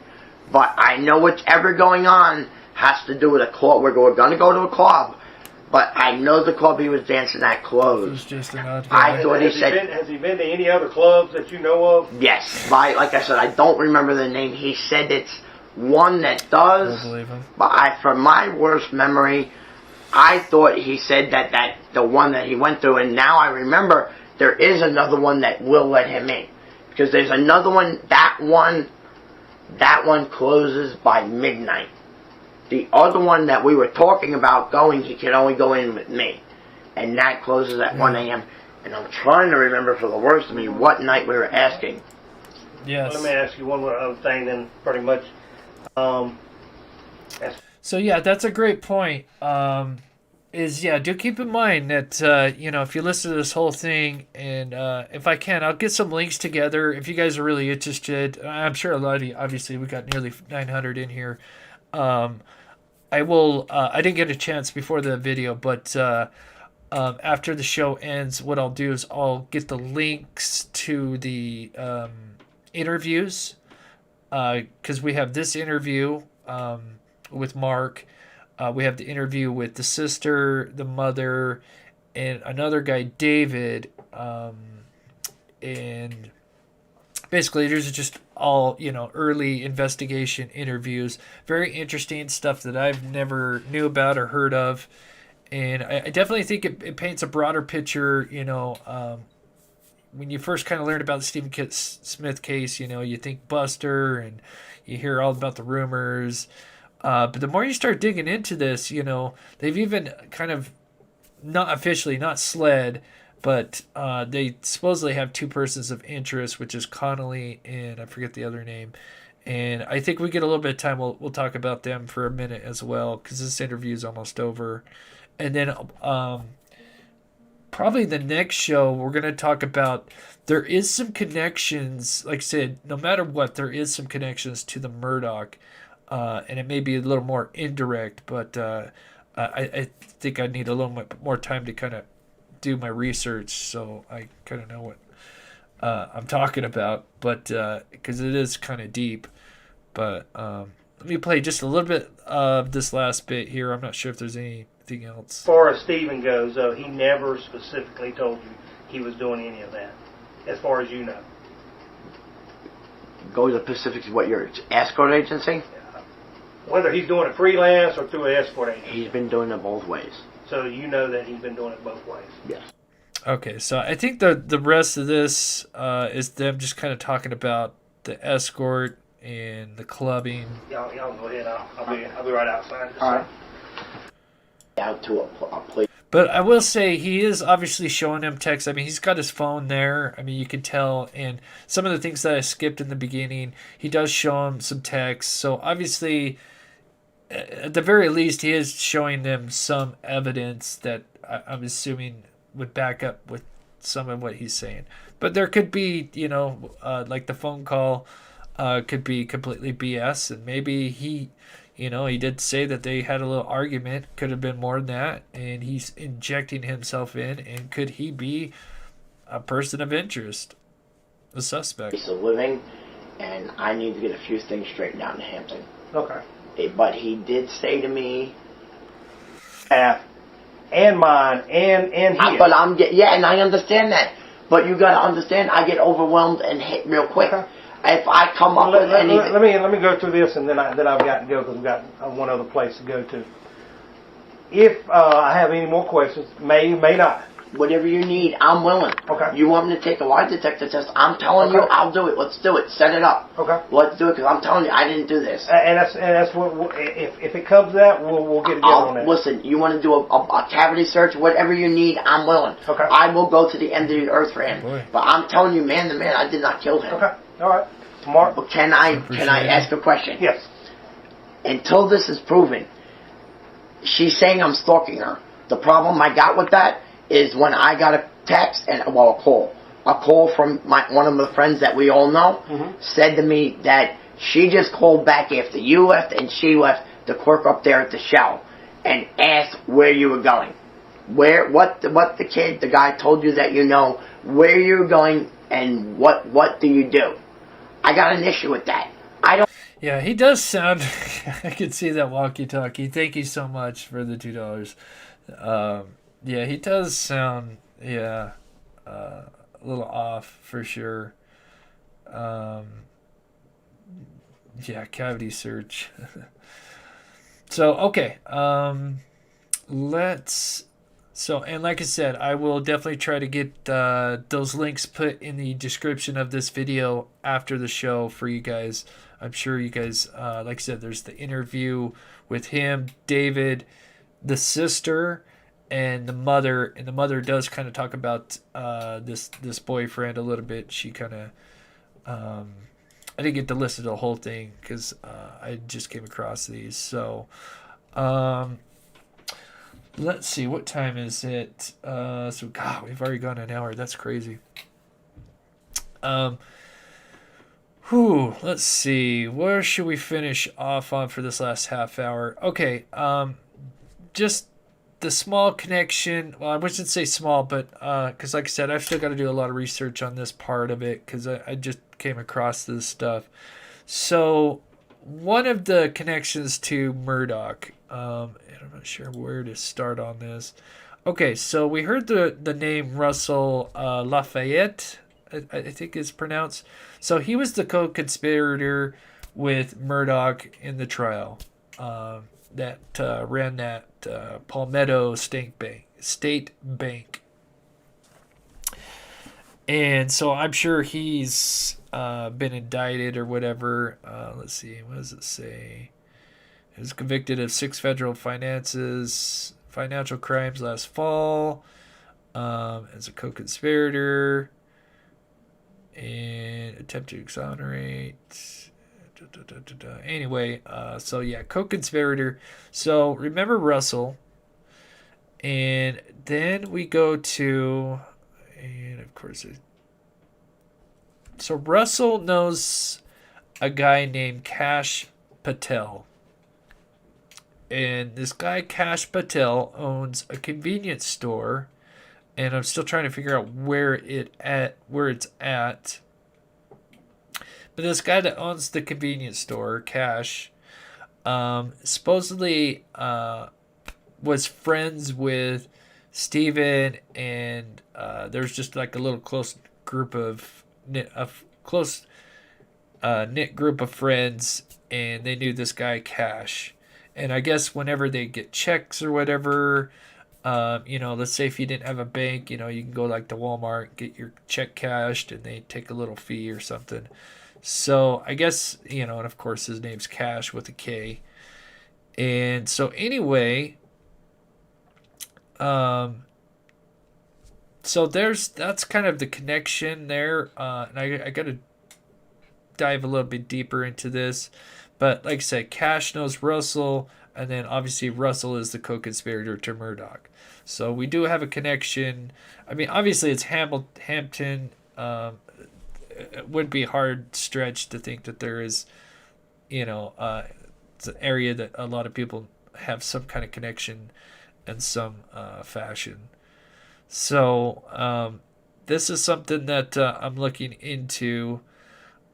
But I know whatever going on has to do with a club. We're going to go to a club. but I know the club he was dancing at It was closed. just an odd guy. I thought he said, Has he been to any other clubs that you know of? yes. Like I said, I don't remember the name. He said it's one that I does, believe him. but from my worst memory, I thought he said that the one that he went through, and now I remember there is another one that will let him in. Because there's another one, that one closes by midnight. The other one that we were talking about going, he could only go in with me. And that closes at 1 a.m. And I'm trying to remember for the worst of me what night we were asking. Yes. Let me ask you one more other thing then, pretty much. So yeah, that's a great point. Do keep in mind that if you listen to this whole thing, and if I can, I'll get some links together if you guys are really interested. I'm sure a lot of you, obviously, we got nearly 900 in here. I will. I didn't get a chance before the video, but after the show ends, what I'll do is I'll get the links to the interviews, because we have this interview with Mark. We have the interview with the sister, the mother, and another guy, David. And basically, there's just all, early investigation interviews. Very interesting stuff that I've never knew about or heard of. And I definitely think it paints a broader picture, when you first kind of learned about the Stephen Smith case, you think Buster and you hear all about the rumors. But the more you start digging into this, they've even kind of, not officially, not Sled, but they supposedly have two persons of interest, which is Connolly and I forget the other name. And I think we get a little bit of time. We'll talk about them for a minute as well, because this interview is almost over. And then probably the next show, we're going to talk about, there is some connections. Like I said, no matter what, there is some connections to the Murdaugh. And it may be a little more indirect, but I think I need a little more time to kind of do my research, so I kind of know what I'm talking about. But because it is kind of deep. But let me play just a little bit of this last bit here. I'm not sure if there's anything else. As far as Stephen goes, though, he never specifically told you he was doing any of that, as far as you know. Go to the Pacific, what, your escort agency? Whether he's doing it freelance or through an escort agency. He's been doing it both ways. So you know that he's been doing it both ways. Yes. Okay, so I think the rest of this is them just kind of talking about the escort and the clubbing. Y'all go ahead. I'll be right outside. All right. Out to a place. But I will say he is obviously showing him texts. I mean, he's got his phone there. I mean, you can tell. And some of the things that I skipped in the beginning, he does show him some texts. So obviously, at the very least, he is showing them some evidence that I'm assuming would back up with some of what he's saying. But there could be, like the phone call could be completely BS. And maybe he did say that they had a little argument. Could have been more than that. And he's injecting himself in. And could he be a person of interest? A suspect. He's a living, and I need to get a few things straightened out in Hampton. Okay. But he did say to me, and mine, and his. But and I understand that. But you got to understand, I get overwhelmed and hit real quick. Okay. If I come up with anything, let me go through this, and then I've got to go because we've got one other place to go to. If I have any more questions, may not. Whatever you need, I'm willing. Okay. You want me to take a lie detector test? I'm telling you, I'll do it. Let's do it. Set it up. Okay. Let's do it, because I'm telling you, I didn't do this. And that's what if it comes to that, we'll get together on that. Listen, you want to do a cavity search, whatever you need, I'm willing. Okay. I will go to the end of the earth for him. Boy. But I'm telling you, man to man, I did not kill him. Okay. All right. Mark. But can I ask a question? Yes. Until this is proven, she's saying I'm stalking her. The problem I got with that is when I got a text a call from one of my friends that we all know, said to me that she just called back after you left and she left the clerk up there at the Shell and asked where you were going, what the guy told you that where you're going and what do you do. I got an issue with that. I don't. Yeah, he does sound. I can see that walkie-talkie. Thank you so much for the $2. Yeah, he does sound, a little off for sure. Um, yeah, cavity search. So, okay. Let's. So, and like I said, I will definitely try to get those links put in the description of this video after the show for you guys. I'm sure you guys, like I said, there's the interview with him, David, the sister, and the mother. And the mother does kind of talk about this boyfriend a little bit. She kind of, I didn't get to listen to the whole thing because I just came across these. So, let's see, what time is it? So, God, we've already gone an hour. That's crazy. Let's see. Where should we finish off on for this last half hour? Okay, just the small connection. Well, I wouldn't say small, but because like I said, I've still got to do a lot of research on this part of it because I just came across this stuff. So, one of the connections to Murdaugh, and I'm not sure where to start on this. Okay, so we heard the name Russell Lafayette, I think it's pronounced. So he was the co-conspirator with Murdaugh in the trial that ran that Palmetto State Bank. And so I'm sure he's been indicted or whatever. Let's see, what does it say? He was convicted of 6 federal financial crimes last fall as a co-conspirator and attempt to exonerate. Anyway, so yeah, co-conspirator. So remember Russell, and then we go to, and of course, so Russell knows a guy named Cash Patel. And this guy, Cash Patel, owns a convenience store. And I'm still trying to figure out where it's at. But this guy that owns the convenience store, Cash, supposedly was friends with Steven, and there's just like a little close group of knit group of friends, and they knew this guy Cash. And I guess whenever they get checks or whatever, let's say if you didn't have a bank, you can go like to Walmart, get your check cashed, and they take a little fee or something. So I guess, and of course his name's Cash with a K. And so anyway, so that's kind of the connection there. And I got to dive a little bit deeper into this. But like I said, Cash knows Russell, and then obviously Russell is the co-conspirator to Murdaugh. So we do have a connection. I mean, obviously it's Hampton. It would be a hard stretch to think that there is, it's an area that a lot of people have some kind of connection in some fashion. So this is something that I'm looking into.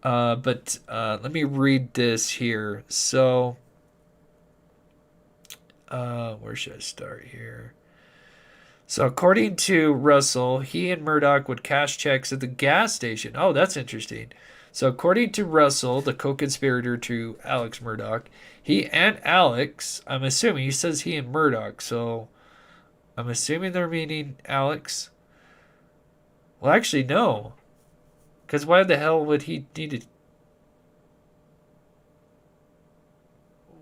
But let me read this here. So, where should I start here? So, according to Russell, he and Murdaugh would cash checks at the gas station. Oh, that's interesting. So, according to Russell, the co-conspirator to Alex Murdaugh, he and Alex, I'm assuming, he says he and Murdaugh, so I'm assuming they're meaning Alex. Well, actually, no. Because why the hell would he need to...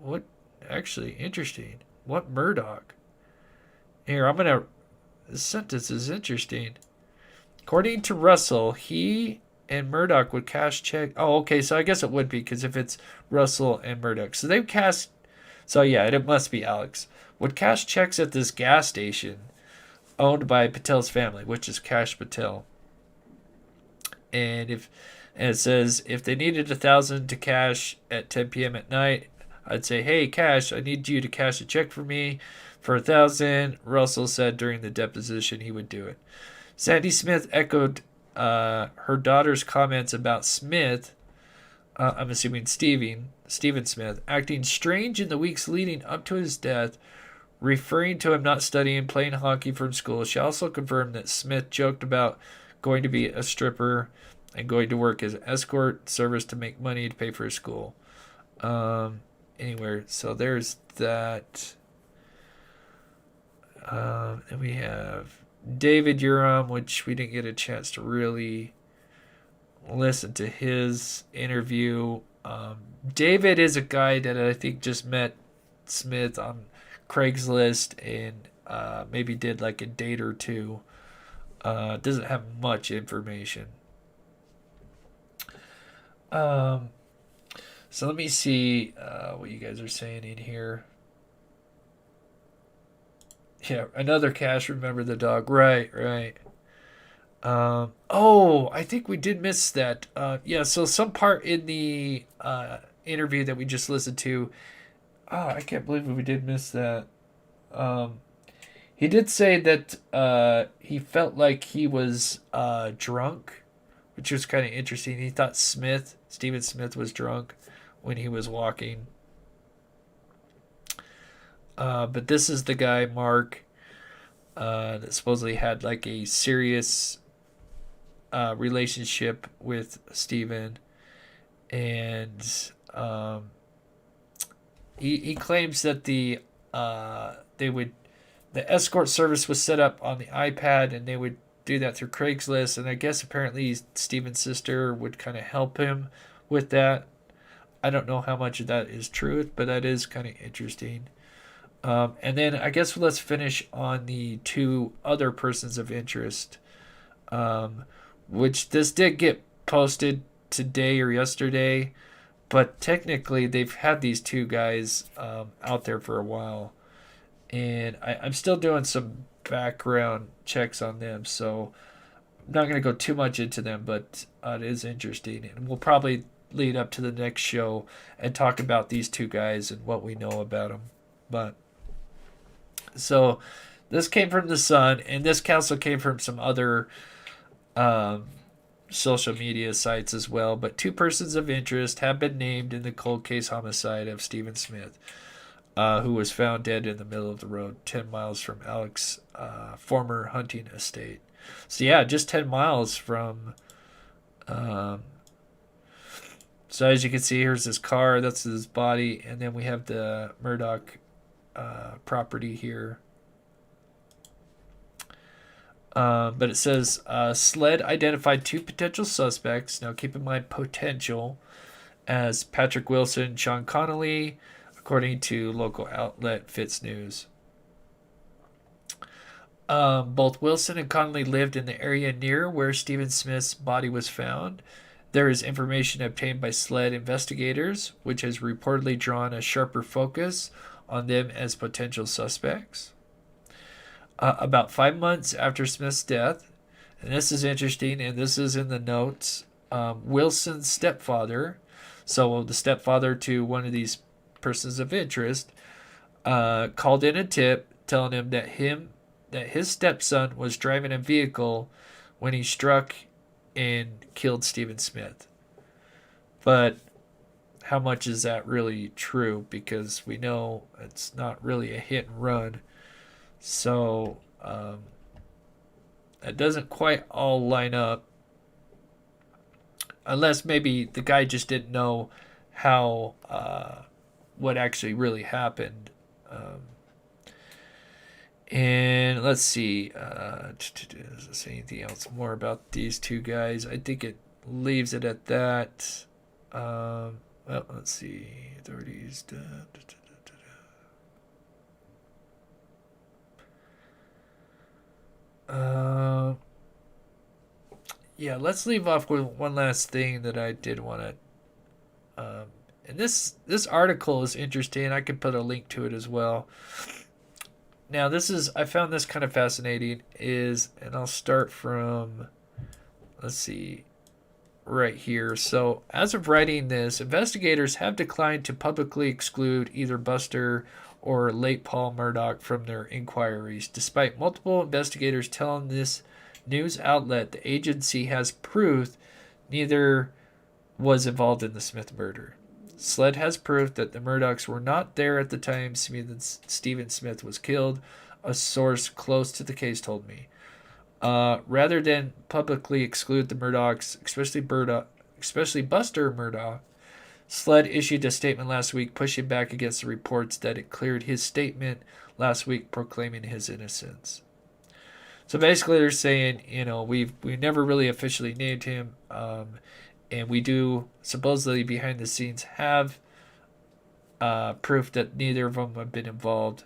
What? Actually, interesting. What Murdaugh? Here, this sentence is interesting. According to Russell, he and Murdaugh would cash check... Oh, okay, so I guess it would be, because if it's Russell and Murdaugh. So they've cast... So yeah, it must be Alex. Would cash checks at this gas station owned by Patel's family, which is Cash Patel. And it says if they needed 1,000 to cash at 10 p.m. at night, I'd say, hey, Cash, I need you to cash a check for me for 1,000. Russell said during the deposition he would do it. Sandy Smith echoed her daughter's comments about Smith, I'm assuming Stephen Smith, acting strange in the weeks leading up to his death. referring to him not studying and playing hockey from school. She also confirmed that Smith joked about going to be a stripper and going to work as escort service to make money to pay for his school. Anyway, so there's that. And we have David Uram, which we didn't get a chance to really listen to his interview. David is a guy that I think just met Smith on Craigslist and maybe did like a date or two. Doesn't have much information. So let me see what you guys are saying in here. Yeah, another cache. Remember the dog. Right. Oh, I think we did miss that. Yeah, so some part in the interview that we just listened to. Oh, I can't believe we did miss that. He did say that he felt like he was drunk, which was kind of interesting. He thought Stephen Smith was drunk when he was walking. But this is the guy, Mark, that supposedly had like a serious relationship with Stephen. And he claims that the escort service was set up on the iPad and they would do that through Craigslist. And I guess apparently Stephen's sister would kind of help him with that. I don't know how much of that is truth, but that is kind of interesting. And then I guess let's finish on the two other persons of interest, which this did get posted today or yesterday, but technically they've had these two guys out there for a while, and I'm still doing some background checks on them, so I'm not going to go too much into them, but it is interesting, and we'll probably lead up to the next show and talk about these two guys and what we know about them. But so this came from the Sun, and this also came from some other social media sites as well. But two persons of interest have been named in the cold case homicide of Stephen Smith, who was found dead in the middle of the road 10 miles from Alex's former hunting estate. So yeah, just 10 miles from... so as you can see, here's his car, that's his body, and then we have the Murdaugh property here. But it says Sled identified two potential suspects. Now keep in mind potential, as Patrick Wilson, Sean Connolly, according to local outlet Fitz News. Both Wilson and Connolly lived in the area near where Stephen Smith's body was found. There is information obtained by Sled investigators, which has reportedly drawn a sharper focus on them as potential suspects. About 5 months after Smith's death, and this is interesting, and this is in the notes, Wilson's stepfather, so the stepfather to one of these persons of interest, called in a tip telling him that his stepson was driving a vehicle when he struck and killed Stephen Smith. But how much is that really true? Because we know it's not really a hit and run. So it doesn't quite all line up. Unless maybe the guy just didn't know how what actually really happened. And let's see. Does it say anything else more about these two guys? I think it leaves it at that. Well, let's see. Authorities. Yeah, let's leave off with one last thing that I did want to. And this article is interesting. I could put a link to it as well. Now, I found this kind of fascinating, and I'll start from, let's see, right here. So, as of writing this, investigators have declined to publicly exclude either Buster or late Paul Murdaugh from their inquiries, despite multiple investigators telling this news outlet the agency has proof neither was involved in the Smith murder. Sled has proof that the Murdaughs were not there at the time Stephen Smith was killed, a source close to the case told me. Rather than publicly exclude the Murdaughs, especially Buster Murdaugh, Sled issued a statement last week pushing back against the reports that it cleared his statement last week proclaiming his innocence. So basically they're saying, we never really officially named him, and we do supposedly behind the scenes have proof that neither of them have been involved.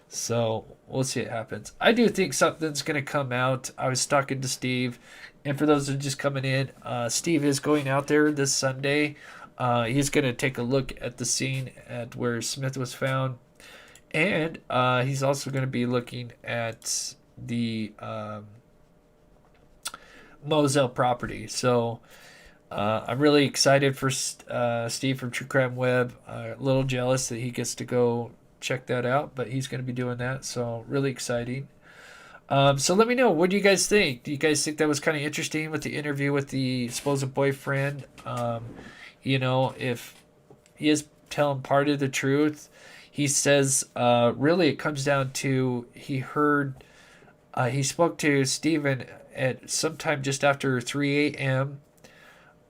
So we'll see what happens. I do think something's going to come out. I was talking to Steve, and for those who are just coming in, Steve is going out there this Sunday. He's going to take a look at the scene at where Smith was found, and he's also going to be looking at the Moselle property. So I'm really excited for Steve from True Crime Web. A little jealous that he gets to go check that out, but he's going to be doing that. So really exciting. So let me know, what do you guys think? Do you guys think that was kind of interesting with the interview with the supposed boyfriend? If he is telling part of the truth, he says really it comes down to he spoke to Stephen at sometime just after 3 a.m.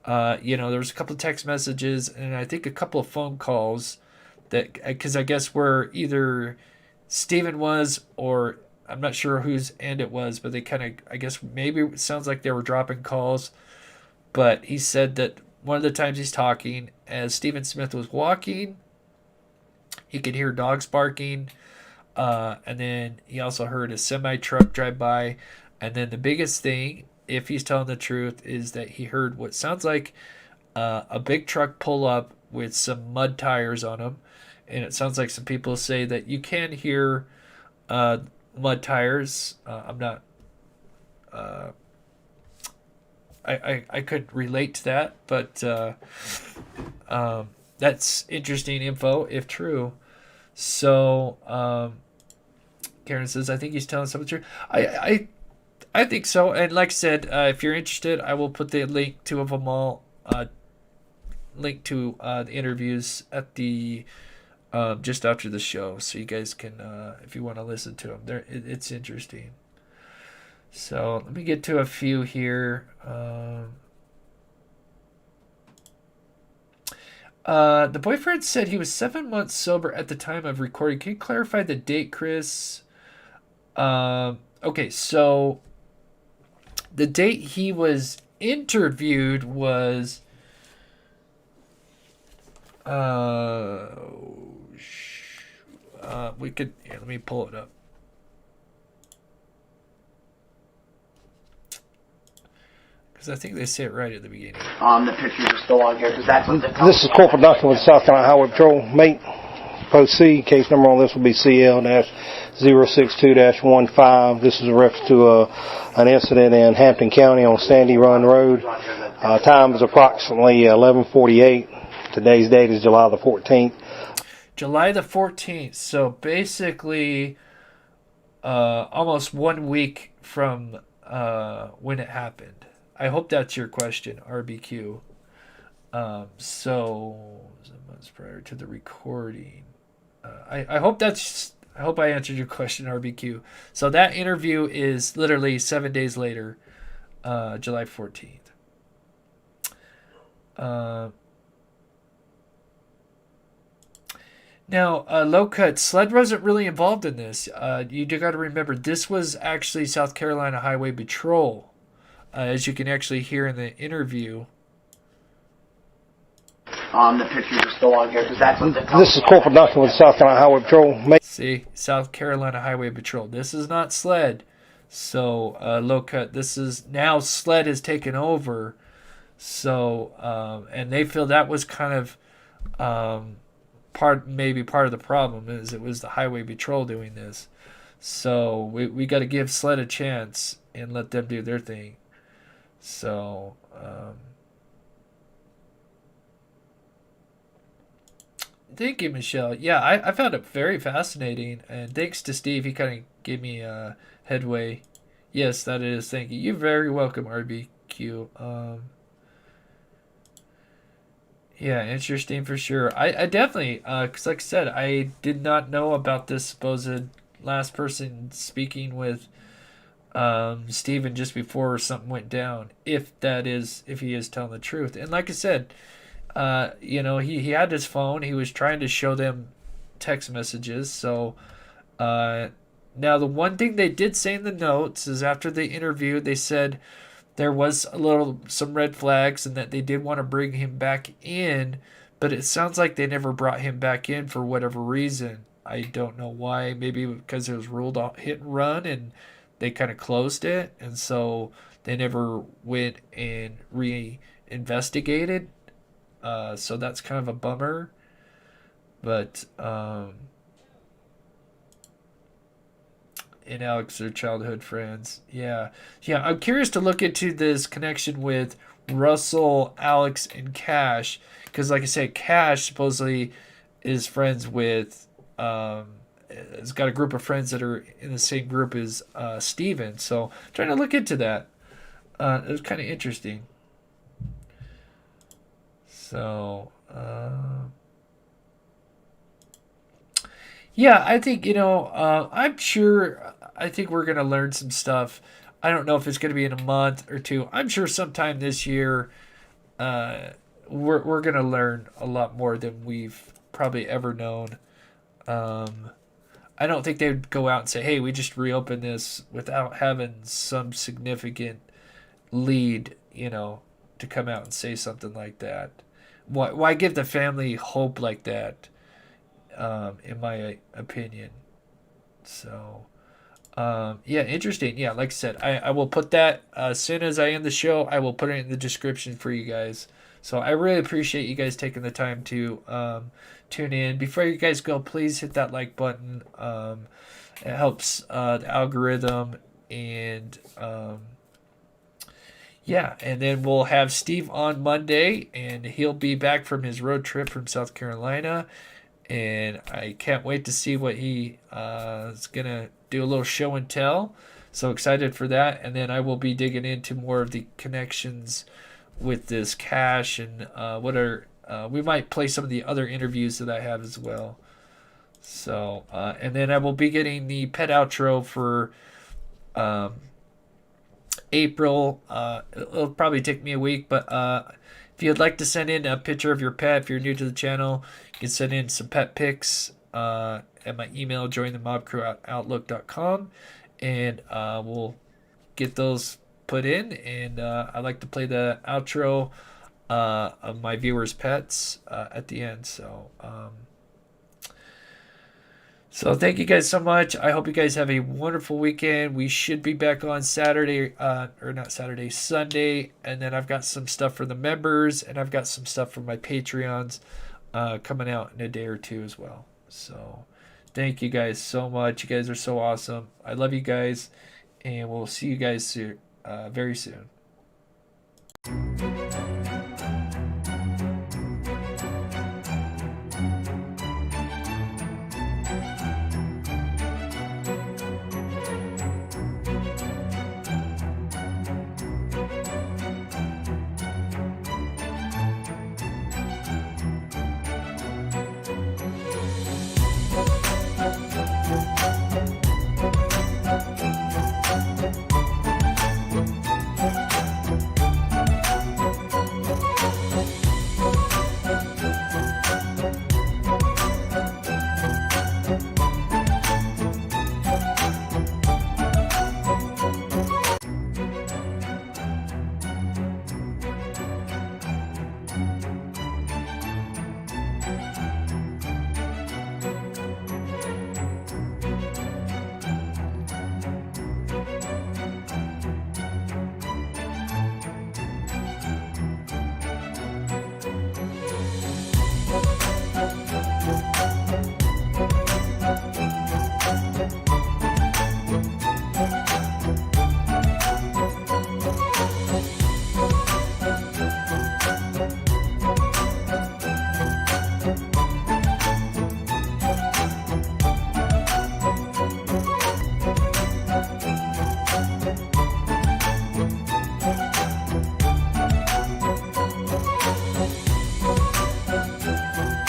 There was a couple of text messages and I think a couple of phone calls because I guess where either Stephen was or I'm not sure whose end it was, but they kind of, I guess maybe it sounds like they were dropping calls. But he said that one of the times he's talking, as Stephen Smith was walking, he could hear dogs barking. And then he also heard a semi-truck drive by. And then the biggest thing, if he's telling the truth, is that he heard what sounds like a big truck pull up with some mud tires on them. And it sounds like some people say that you can hear mud tires. I'm not... I could relate to that, but that's interesting info if true. So Karen says, I think he's telling something true. I think so. And like I said, if you're interested, I will put the link to them all, link to the interviews at the just after the show, so you guys can, if you want to listen to them, it's interesting. So let me get to a few here. The boyfriend said he was 7 months sober at the time of recording. Can you clarify the date, Chris? Okay, so the date he was interviewed was let me pull it up. I think they say it right at the beginning. The pictures are still on here because that's what This is Corporal Duncan with South Carolina Highway Patrol. Mate, Post C. Case number on this will be CL-062-15. This is a reference to an incident in Hampton County on Sandy Run Road. Time is approximately 11:48. Today's date is July the 14th. July the 14th. So basically, almost 1 week from when it happened. I hope that's your question, RBQ. So months prior to the recording. I hope I answered your question, RBQ. So that interview is literally 7 days later, July 14th. Now, Low Cut, Sled wasn't really involved in this. You do got to remember, this was actually South Carolina Highway Patrol. As you can actually hear in the interview. The pictures are still on here because that's what This is Corporal Duncan with South Carolina Highway Patrol. See, South Carolina Highway Patrol. This is not Sled. So, Low Cut, this is now Sled has taken over. So, and they feel that was kind of part of the problem is it was the Highway Patrol doing this. So we got to give Sled a chance and let them do their thing. So, thank you, Michelle. Yeah, I found it very fascinating. And thanks to Steve, he kind of gave me a headway. Yes, that is. Thank you. You're very welcome, RBQ. Yeah, interesting for sure. I definitely, because like I said, I did not know about this supposed last person speaking with Steven just before something went down. If he is telling the truth. And like I said, he had his phone. He was trying to show them text messages. So now the one thing they did say in the notes is after the interview, they said there was some red flags and that they did want to bring him back in, but it sounds like they never brought him back in for whatever reason. I don't know why. Maybe because it was ruled out hit and run and they kind of closed it, and so they never went and re-investigated. So that's kind of a bummer. But and Alex are childhood friends. Yeah. I'm curious to look into this connection with Russell, Alex, and Cash, because like I said, Cash supposedly is friends with has got a group of friends that are in the same group as Steven. So trying to look into that. It was kind of interesting. So yeah, I think I'm sure. I think we're gonna learn some stuff. I don't know if it's gonna be in a month or two. I'm sure sometime this year, we're gonna learn a lot more than we've probably ever known. I don't think they'd go out and say, "Hey, we just reopened this," without having some significant lead, to come out and say something like that. Why give the family hope like that? In my opinion. So, interesting. Yeah, like I said, I will put that as soon as I end the show. I will put it in the description for you guys. So I really appreciate you guys taking the time to tune in. Before you guys go, please hit that like button. It helps the algorithm, and and then we'll have Steve on Monday, and he'll be back from his road trip from South Carolina. And I can't wait to see what he is going to do, a little show and tell. So excited for that. And then I will be digging into more of the connections with this Cash and we might play some of the other interviews that I have as well. So, and then I will be getting the pet outro for April. It'll probably take me a week, but if you'd like to send in a picture of your pet, if you're new to the channel, you can send in some pet pics at my email, jointhemobcrew@outlook.com, and we'll get those put in. And I like to play the outro of my viewers' pets at the end. So thank you guys so much. I hope you guys have a wonderful weekend. We should be back on Saturday, Sunday. And then I've got some stuff for the members, and I've got some stuff for my Patreons coming out in a day or two as well. So thank you guys so much. You guys are so awesome. I love you guys, and we'll see you guys very soon.